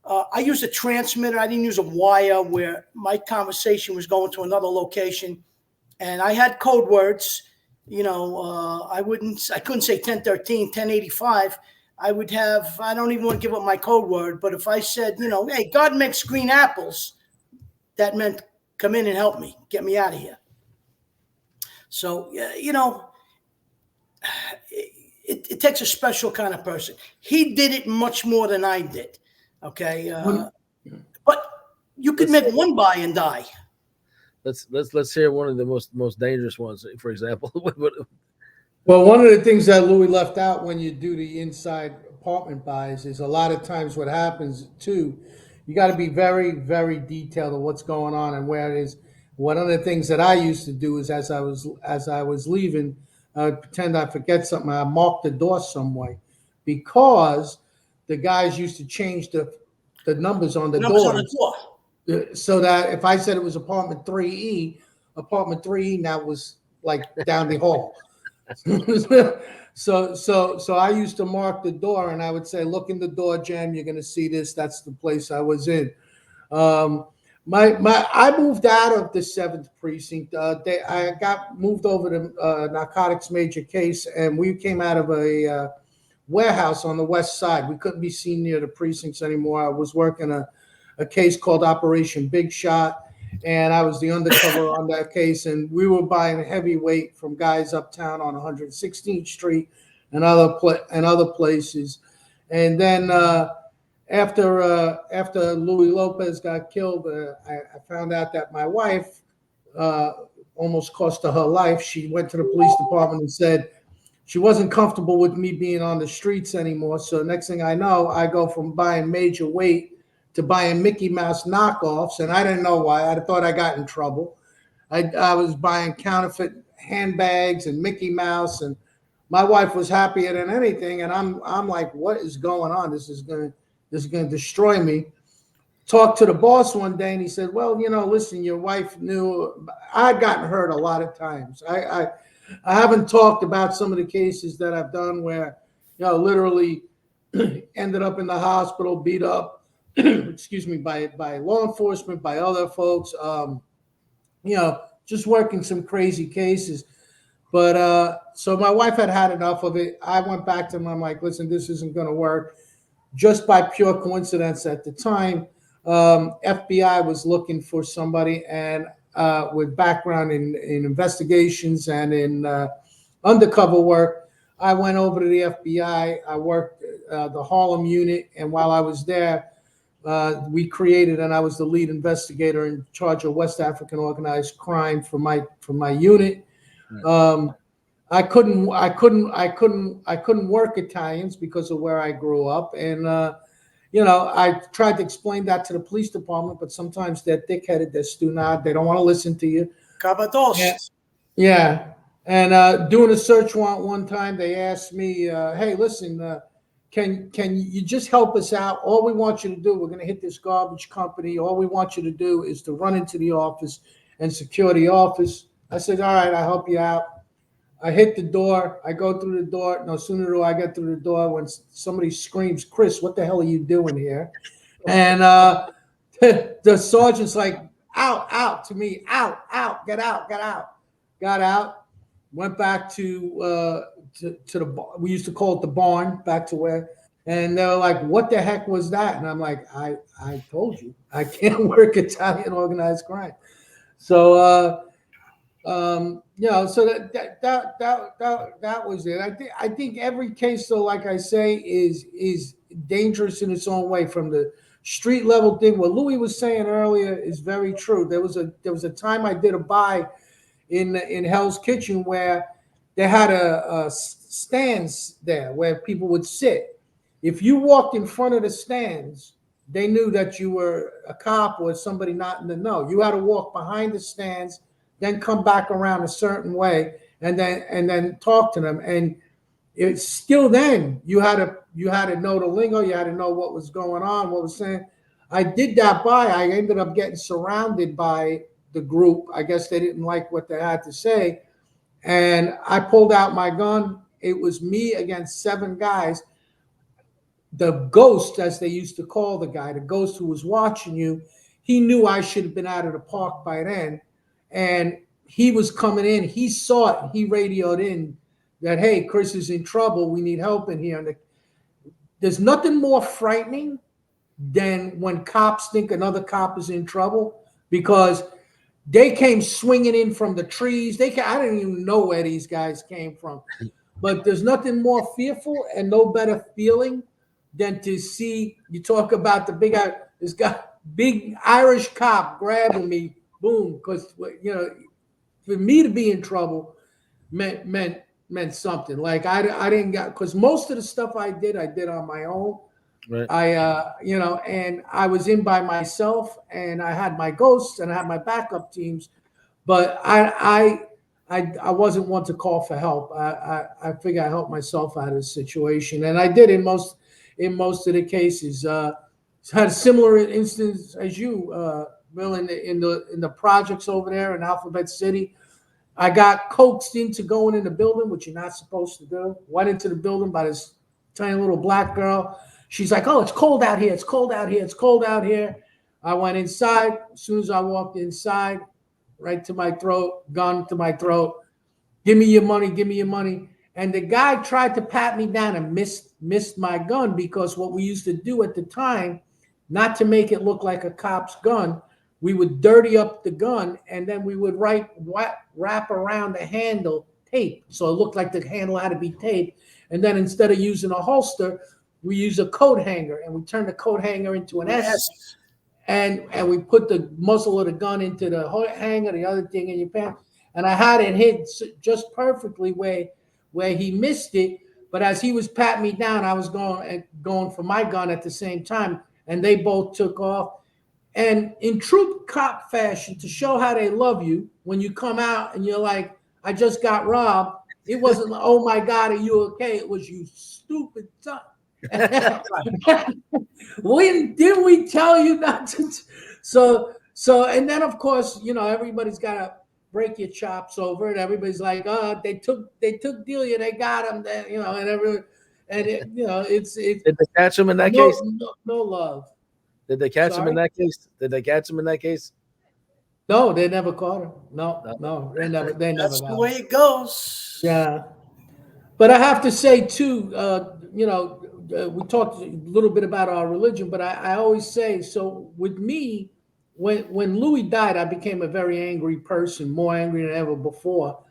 [SPEAKER 2] I used a transmitter. I didn't use a wire where my conversation was going to another location. And I had code words. I couldn't say 1013, 1085. I would have, I don't even want to give up my code word, but if I said, hey, God makes green apples, that meant come in and help me, get me out of here. So, it takes a special kind of person. He did it much more than I did. Okay. But you could make one buy and die.
[SPEAKER 1] Let's hear one of the most dangerous ones, for example.
[SPEAKER 3] Well, one of the things that Louis left out when you do the inside apartment buys is a lot of times what happens too, you got to be very, very detailed on what's going on and where it is. One of the things that I used to do is as I was leaving, I would pretend I forget something. I mark the door some way because the guys used to change the numbers on the doors. So that if I said it was apartment 3E now was like down the hall. So I used to mark the door and I would say, look in the door, Jen, you're going to see this. That's the place I was in. I moved out of the 7th precinct. I got moved over to narcotics major case, and we came out of a warehouse on the west side. We couldn't be seen near the precincts anymore. I was working a case called Operation Big Shot, and I was the undercover on that case. And we were buying heavyweight from guys uptown on 116th Street and other places. And then after Louis Lopez got killed, I found out that my wife almost cost her life. She went to the police department and said she wasn't comfortable with me being on the streets anymore. So next thing I know, I go from buying major weight to buying Mickey Mouse knockoffs, and I didn't know why. I thought I got in trouble. I was buying counterfeit handbags and Mickey Mouse, and my wife was happier than anything. And I'm like, what is going on? This is gonna destroy me. Talked to the boss one day, and he said, well, listen, your wife knew. I'd gotten hurt a lot of times. I haven't talked about some of the cases that I've done where, literally ended up in the hospital, beat up, excuse me, by law enforcement, by other folks, just working some crazy cases. But so my wife had enough of it. I went back to him. I'm like, listen, this isn't going to work. Just by pure coincidence at the time, FBI was looking for somebody and with background in investigations and in undercover work. I went over to the FBI. I worked the Harlem unit, and while I was there, we created, and I was the lead investigator in charge of West African organized crime for my unit. I couldn't work Italians because of where I grew up, and I tried to explain that to the police department, but sometimes they're thick-headed, they're stunad, they don't want to listen to you. Yeah. And doing a search warrant one time, they asked me, "Hey, listen, can you just help us out? All we want you to do, we're going to hit this garbage company. All we want you to do is to run into the office and secure the office." I said, "All right, I'll help you out." I hit the door. I go through the door. No sooner do I get through the door when somebody screams, "Chris, what the hell are you doing here?" And the sergeant's like, out to me, out, get out. Got out, went back to the bar. We used to call it the barn, back to where. And they were like, "What the heck was that?" And I'm like, I told you, I can't work Italian organized crime. So, so that was it. I think every case, though, like I say, is dangerous in its own way. From the street level thing, what Louis was saying earlier is very true. There was a time I did a buy in Hell's Kitchen where they had a stands there where people would sit. If you walked in front of the stands, they knew that you were a cop or somebody not in the know. You had to walk behind the stands, then come back around a certain way, and then talk to them. And it's still then you had to know the lingo, you had to know what was going on, what was saying. I did that by I ended up getting surrounded by the group. I guess they didn't like what they had to say. And I pulled out my gun. It was me against 7 guys. The ghost, as they used to call the guy, the ghost who was watching you, he knew I should have been out of the park by then. And he was coming in. He saw it. He radioed in that, hey, Chris is in trouble. We need help in here. And there's nothing more frightening than when cops think another cop is in trouble, because they came swinging in from the trees. I didn't even know where these guys came from. But there's nothing more fearful and no better feeling than to see, you talk about the big guy, this guy, big Irish cop grabbing me, boom, because for me to be in trouble meant something. Like I didn't get, because most of the stuff I did on my own.
[SPEAKER 1] Right.
[SPEAKER 3] And I was in by myself, and I had my ghosts and I had my backup teams, but I wasn't one to call for help. I figure I helped myself out of the situation, and I did in most of the cases. Had a similar instance as you, Bill, in the projects over there in Alphabet City. I got coaxed into going in the building, which you're not supposed to do. Went into the building by this tiny little black girl. She's like, "Oh, it's cold out here. It's cold out here. It's cold out here." I went inside. As soon as I walked inside, right to my throat, gun to my throat. Give me your money. Give me your money. And the guy tried to pat me down and missed my gun, because what we used to do at the time, not to make it look like a cop's gun, we would dirty up the gun, and then we would wrap around the handle tape, so it looked like the handle had to be taped. And then instead of using a holster, we use a coat hanger, and we turn the coat hanger into an S,
[SPEAKER 2] Yes.
[SPEAKER 3] and we put the muzzle of the gun into the hanger, the other thing in your pants. And I had it hit just perfectly where he missed it. But as he was patting me down, I was going for my gun at the same time, and they both took off. And in true cop fashion, to show how they love you, when you come out and you're like, "I just got robbed," it wasn't, "Oh my God, are you okay?" It was, "You stupid son." When did we tell you not to? And then of course, everybody's got to break your chops over it. Everybody's like, "Oh, they took Delia, they got him," it's
[SPEAKER 1] Did they catch him in that
[SPEAKER 3] no,
[SPEAKER 1] case?
[SPEAKER 3] no love.
[SPEAKER 1] Did they catch him in
[SPEAKER 3] Sorry.
[SPEAKER 1] that case? Did they catch him in that case?
[SPEAKER 3] No, they never caught him. No,
[SPEAKER 1] No.
[SPEAKER 3] no, they never
[SPEAKER 2] That's the
[SPEAKER 3] got him.
[SPEAKER 2] way it goes.
[SPEAKER 3] Yeah, but I have to say too, we talked a little bit about our religion, but I always say, so with me, when Louis died, I became a very angry person, more angry than ever before.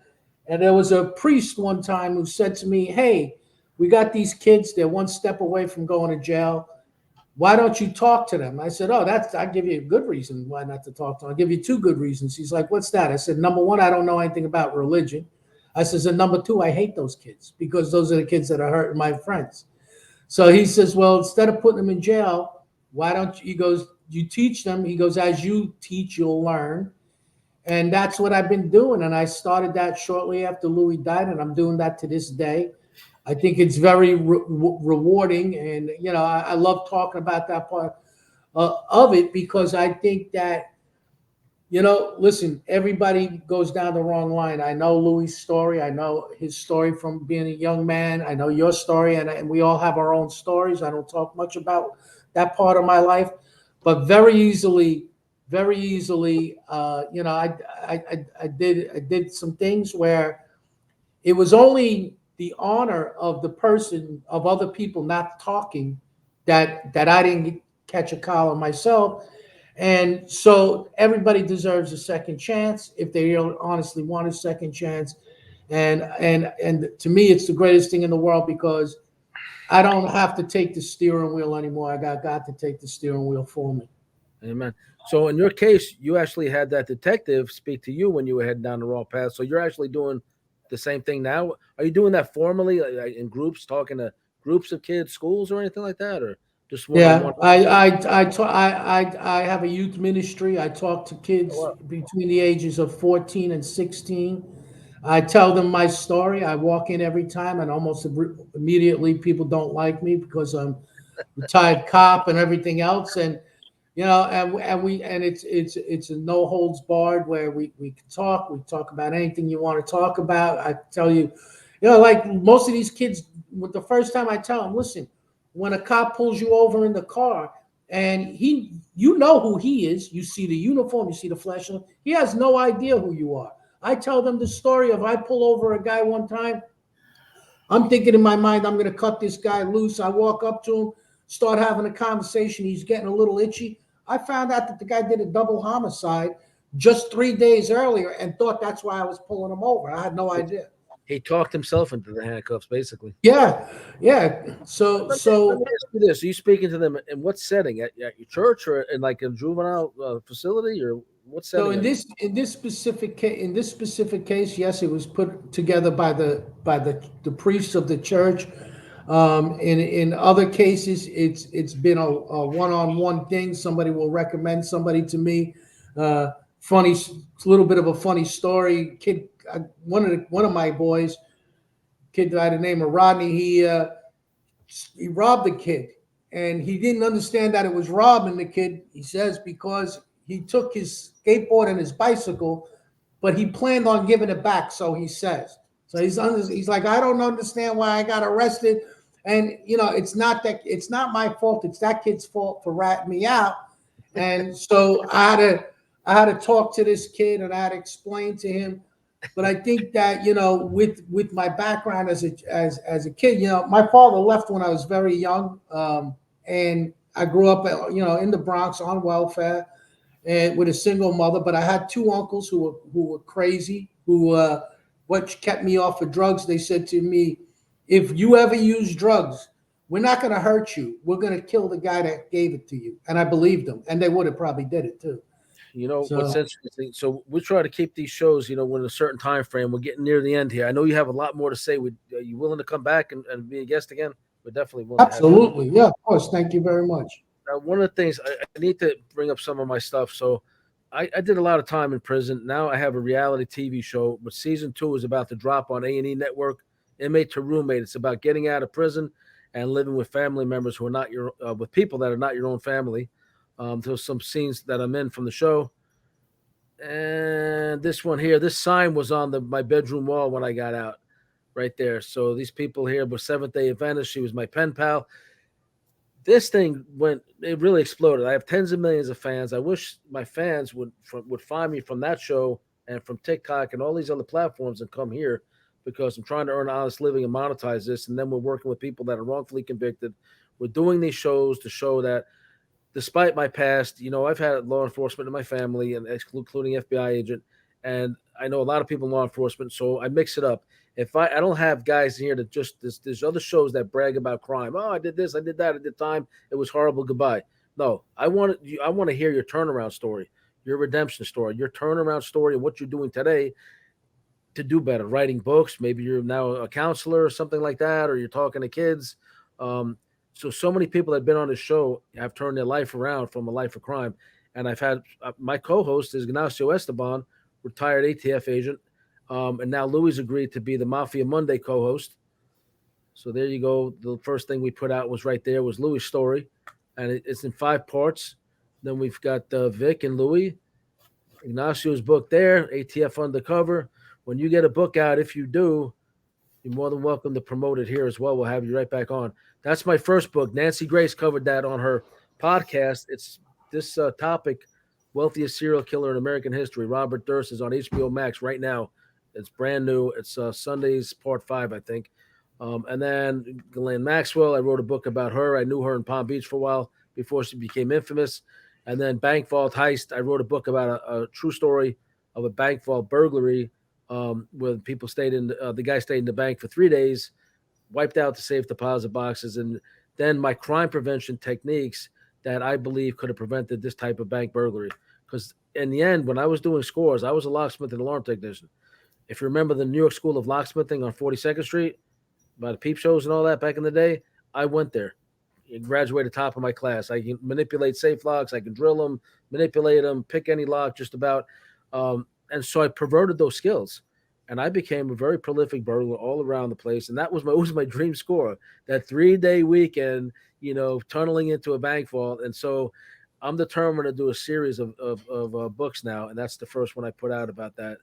[SPEAKER 3] And there was a priest one time who said to me, "Hey, we got these kids; they're one step away from going to jail. Why don't you talk to them?" I said, "Oh, I'll give you a good reason why not to talk to them. I'll give you 2 good reasons." He's like, "What's that?" I said, "Number one, I don't know anything about religion." I says, "And number two, I hate those kids, because those are the kids that are hurting my friends." So he says, "Well, instead of putting them in jail, why don't you," he goes, "you teach them." He goes, "As you teach, you'll learn." And that's what I've been doing. And I started that shortly after Louis died, and I'm doing that to this day. I think it's very rewarding. And, I love talking about that part of it, because I think that, listen, everybody goes down the wrong line. I know Louis' story. I know his story from being a young man. I know your story, and we all have our own stories. I don't talk much about that part of my life, but very easily, I did some things where it was only the honor of the person, of other people not talking, that I didn't catch a collar myself. And so everybody deserves a second chance if they honestly want a second chance. And to me, it's the greatest thing in the world, because I don't have to take the steering wheel anymore. I got God to take the steering wheel for me.
[SPEAKER 1] Amen. So in your case, you actually had that detective speak to you when you were heading down the wrong path. So you're actually doing the same thing now. Are you doing that formally, like in groups, talking to groups of kids, schools, or anything like that, or just one on
[SPEAKER 3] Yeah,
[SPEAKER 1] one?
[SPEAKER 3] I have a youth ministry. I talk to kids
[SPEAKER 1] Oh,
[SPEAKER 3] between the ages of 14 and 16. I tell them my story. I walk in every time, and almost immediately people don't like me because I'm retired cop and everything else. And it's a no holds barred where we can talk. We talk about anything you want to talk about. I tell you, like most of these kids, with the first time I tell them, listen, when a cop pulls you over in the car and you know who he is, you see the uniform, you see the flash, he has no idea who you are. I tell them the story of I pull over a guy one time. I'm thinking in my mind, I'm going to cut this guy loose. I walk up to him, start having a conversation. He's getting a little itchy. I found out that the guy did a double homicide just 3 days earlier and thought that's why I was pulling him over. I had no idea.
[SPEAKER 1] He talked himself into the handcuffs, basically.
[SPEAKER 3] Yeah, yeah. So,
[SPEAKER 1] Let
[SPEAKER 3] so
[SPEAKER 1] me ask you this: Are you speaking to them in what setting? At your church, or in like a juvenile facility, or what
[SPEAKER 3] So
[SPEAKER 1] setting?
[SPEAKER 3] in this specific case, yes, it was put together by the priests of the church. In other cases, it's been a one-on-one thing. Somebody will recommend somebody to me. Funny, a little bit of a funny story. Kid, one of my boys, kid by the name of Rodney, he robbed the kid, and he didn't understand that it was robbing the kid. He says because he took his skateboard and his bicycle, but he planned on giving it back. So he says. So he's like, I don't understand why I got arrested, and it's not my fault. It's that kid's fault for ratting me out. And so I had to talk to this kid, and I had to explain to him. But I think that with my background as a kid, my father left when I was very young, and I grew up, in the Bronx on welfare, and with a single mother. But I had two uncles who were crazy, what kept me off of drugs. They said to me, "If you ever use drugs, we're not going to hurt you. We're going to kill the guy that gave it to you." And I believed them, and they would have probably did it too.
[SPEAKER 1] You know what's
[SPEAKER 3] So
[SPEAKER 1] interesting? So we try to keep these shows, within a certain time frame. We're getting near the end here. I know you have a lot more to say. Are you willing to come back and be a guest again? We're definitely willing to have you.
[SPEAKER 3] absolutely, yeah, of course. Thank you very much.
[SPEAKER 1] Now, one of the things I need to bring up some of my stuff. So, I did a lot of time in prison. Now I have a reality TV show, but season 2 is about to drop on A&E Network. Inmate to roommate. It's about getting out of prison and living with family members who are not with people that are not your own family. There's some scenes that I'm in from the show. And this one here, this sign was on my bedroom wall when I got out, right there. So these people here were Seventh Day Adventist. She was my pen pal. This thing it really exploded. I have tens of millions of fans. I wish my fans would find me from that show and from TikTok and all these other platforms and come here, because I'm trying to earn an honest living and monetize this. And then we're working with people that are wrongfully convicted. We're doing these shows to show that despite my past, I've had law enforcement in my family, and including FBI agent, and I know a lot of people in law enforcement, so I mix it up. If I don't have guys here that just there's other shows that brag about crime. Oh, I did this, I did that at the time. It was horrible. Goodbye. No, I want to hear your turnaround story, your redemption story, your turnaround story, and what you're doing today to do better. Writing books, maybe you're now a counselor or something like that, or you're talking to kids. So many people that have been on the show have turned their life around from a life of crime. And I've had my co-host is Ignacio Esteban, retired ATF agent, and now Louis agreed to be the Mafia Monday co-host. So there you go. The first thing we put out was right there was Louis' story, and it's in 5 parts. Then we've got Vic and Louis. Ignacio's book there, ATF Undercover. When you get a book out, if you do, you're more than welcome to promote it here as well. We'll have you right back on. That's my first book. Nancy Grace covered that on her podcast. It's this topic, wealthiest serial killer in American history. Robert Durst is on HBO Max right now. It's brand new. It's Sundays part 5, I think. And then Ghislaine Maxwell, I wrote a book about her. I knew her in Palm Beach for a while before she became infamous. And then Bank Vault Heist, I wrote a book about a true story of a bank vault burglary, where people stayed the guy stayed in the bank for 3 days, wiped out the safe deposit boxes, and then my crime prevention techniques that I believe could have prevented this type of bank burglary. Because in the end, when I was doing scores, I was a locksmith and alarm technician. If you remember the New York School of Locksmithing on 42nd Street, by the peep shows and all that back in the day, I went there. I graduated top of my class. I can manipulate safe locks. I can drill them, manipulate them, pick any lock, just about. And so I perverted those skills. and I became a very prolific burglar all around the place. And that was my dream score. That 3 day weekend, tunneling into a bank vault. And so I'm determined to do a series of books now, and that's the first one I put out about that.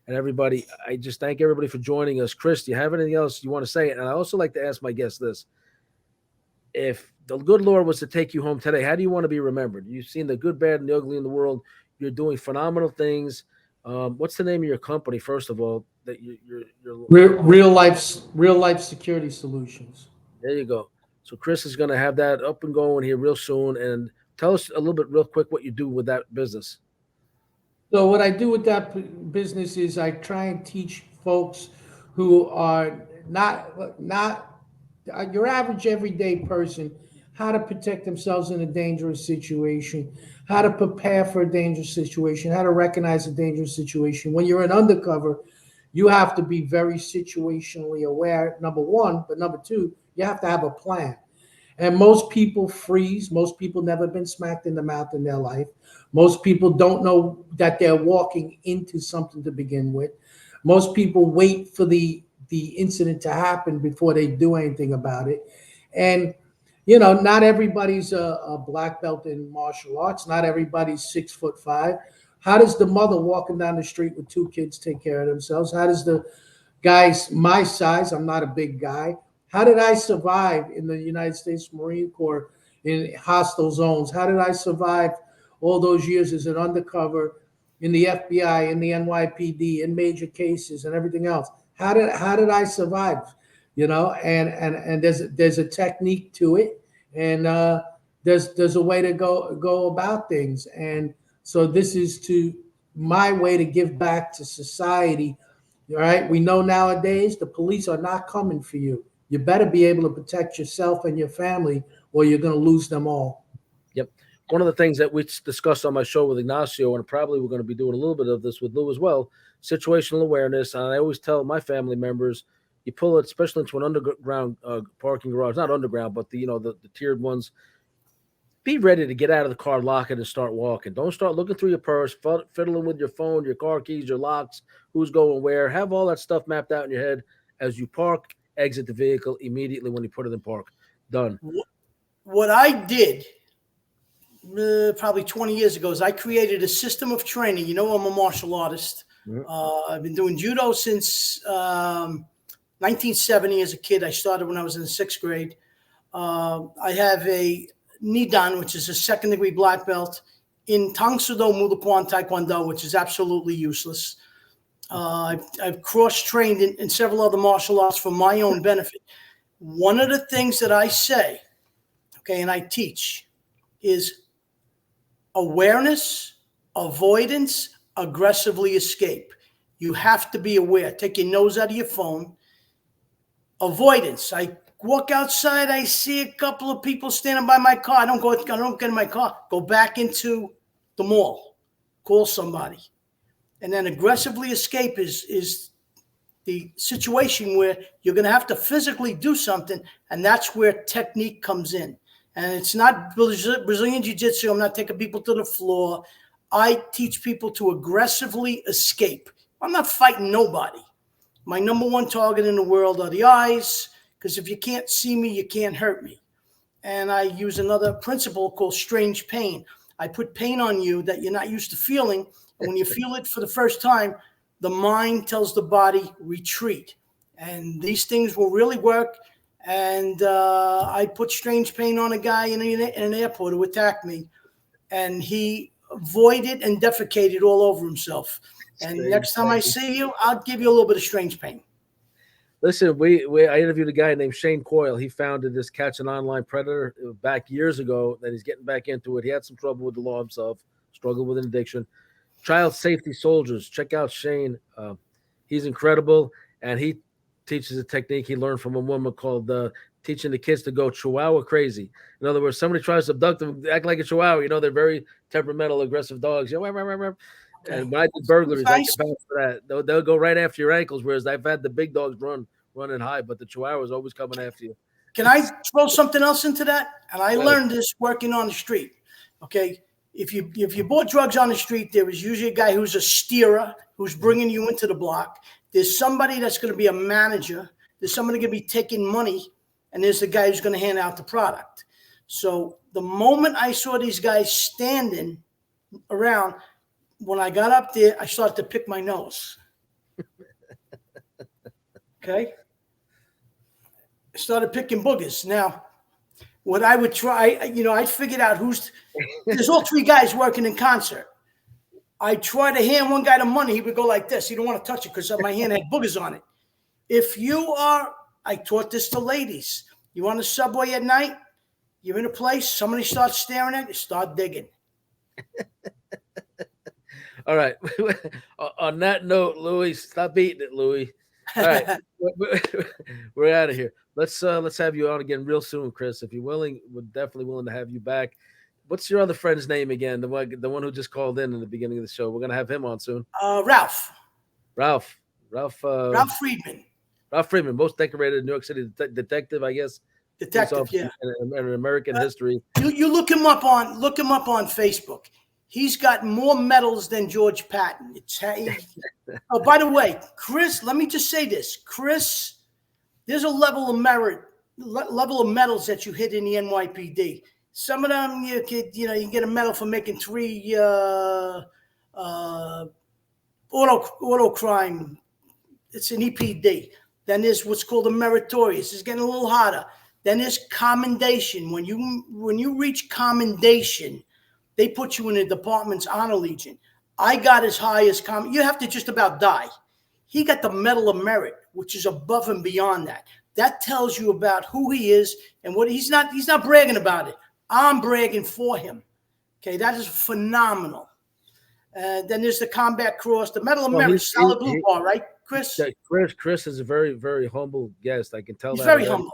[SPEAKER 1] And everybody, I just thank everybody for joining us. Chris, do you have anything else you want to say? And I also like to ask my guests this: if the good Lord was to take you home today, how do you want to be remembered? You've seen the good, bad, and the ugly in the world. You're doing phenomenal things. What's the name of your company, first of all? That you're
[SPEAKER 3] Real life security solutions.
[SPEAKER 1] there. You go. So Chris is going to have that up and going here real soon. And tell us a little bit, real quick, what you do with that business.
[SPEAKER 3] So what I do with that business is I try and teach folks who are not your average everyday person how to protect themselves in a dangerous situation, how to prepare for a dangerous situation, how to recognize a dangerous situation. When you're an undercover, you have to be very situationally aware, number one, but number two, you have to have a plan. And most people freeze. Most people never been smacked in the mouth in their life. Most people don't know that they're walking into something to begin with. Most people wait for the incident to happen before they do anything about it. And not everybody's a black belt in martial arts. Not everybody's 6'5". How does the mother walking down the street with two kids take care of themselves? How does the guys my size? I'm not a big guy. How did I survive in the United States Marine Corps in hostile zones? How did I survive all those years as an undercover in the FBI, in the NYPD, in major cases and everything else? How did I survive? And there's a technique to it, and there's a way to go about things. And so this is to my way to give back to society. All right. We know nowadays the police are not coming for you. You better be able to protect yourself and your family, or you're going to lose them all.
[SPEAKER 1] Yep. One of the things that we discussed on my show with Ignacio, and probably we're going to be doing a little bit of this with Lou as well, situational awareness. And I always tell my family members, you pull it, especially into an underground parking garage, not underground, but the tiered ones. Be ready to get out of the car, lock it, and start walking. Don't start looking through your purse, fiddling with your phone, your car keys, your locks, who's going where. Have all that stuff mapped out in your head as you park. Exit the vehicle immediately when you put it in park. Done.
[SPEAKER 2] What I did probably 20 years ago is I created a system of training. I'm a martial artist.
[SPEAKER 1] Mhm.
[SPEAKER 2] I've been doing judo since 1970 as a kid. I started when I was in the 6th grade. I have a Nidan, which is a 2nd-degree black belt, in Tang Soo Do Muay Taekwondo, which is absolutely useless. I've cross-trained in several other martial arts for my own benefit. One of the things that I say, okay, and I teach, is awareness, avoidance, aggressively escape. You have to be aware. Take your nose out of your phone. Avoidance. I walk outside. I see a couple of people standing by my car. I don't get in my car. Go back into the mall. Call somebody. And then aggressively escape is the situation where you're going to have to physically do something, and that's where technique comes in. And it's not Brazilian Jiu-Jitsu. I'm not taking people to the floor. I teach people to aggressively escape. I'm not fighting nobody. My number one target in the world are the eyes, because if you can't see me, you can't hurt me. And I use another principle called strange pain. I put pain on you that you're not used to feeling. And when you feel it for the first time, the mind tells the body, retreat. And these things will really work. And I put strange pain on a guy in an airport who attacked me. And he voided and defecated all over himself. And next time I see you, I'll give you a little bit of strange pain.
[SPEAKER 1] Listen, I interviewed a guy named Shane Coyle. He founded this Catch an Online Predator back years ago. Then he's getting back into it. He had some trouble with the law himself, struggled with an addiction. Child Safety Soldiers. Check out Shane. He's incredible, and he teaches a technique he learned from a woman called teaching the kids to go Chihuahua crazy. In other words, somebody tries to abduct them, act like a Chihuahua. They're very temperamental, aggressive dogs.
[SPEAKER 2] Okay.
[SPEAKER 1] And when I did burglaries, I
[SPEAKER 2] Nice.
[SPEAKER 1] can vouch for that. They'll go right after your ankles, whereas I've had the big dogs running high, but the Chihuahua is always coming after you.
[SPEAKER 2] Can I throw something else into that? And I
[SPEAKER 1] Right.
[SPEAKER 2] learned this working on the street. Okay. If you bought drugs on the street, there was usually a guy who's a steerer who's bringing you into the block. There's somebody that's going to be a manager. There's somebody going to be taking money, and there's the guy who's going to hand out the product. So the moment I saw these guys standing around, when I got up there, I started to pick my nose. Okay? I started picking boogers. Now, what I would try, I figured out there's all three guys working in concert. I try to hand one guy the money. He would go like this. He don't want to touch it because my hand had boogers on it. I taught this to ladies. You on the subway at night, you're in a place, somebody starts staring at you, start digging.
[SPEAKER 1] All right. On that note, Louis, stop eating it, Louis. All right. We're out of here. Let's have you on again real soon, Chris. If you're willing, we're definitely willing to have you back. What's your other friend's name again? The one who just called in the beginning of the show. We're gonna have him on soon.
[SPEAKER 2] Ralph Friedman.
[SPEAKER 1] Ralph Friedman, most decorated New York City detective, I guess.
[SPEAKER 2] Detective, yeah.
[SPEAKER 1] In American history.
[SPEAKER 2] You look him up on Facebook. He's got more medals than George Patton. Oh, by the way, Chris, let me just say this. Chris, there's a level of medals that you hit in the NYPD. Some of them you can get a medal for making 3 auto crime. It's an EPD. Then there's what's called a meritorious. It's getting a little hotter. Then there's commendation. When you reach commendation, they put you in the department's honor legion. I got as high as you have to just about die. He got the Medal of Merit, which is above and beyond that. That tells you about who he is and what he's not bragging about it. I'm bragging for him. Okay, that is phenomenal. Then there's the Combat Cross, the Medal of Merit, solid blue bar, right, Chris?
[SPEAKER 1] Chris is a very, very humble guest. I can tell
[SPEAKER 2] he's
[SPEAKER 1] that.
[SPEAKER 2] Very humble.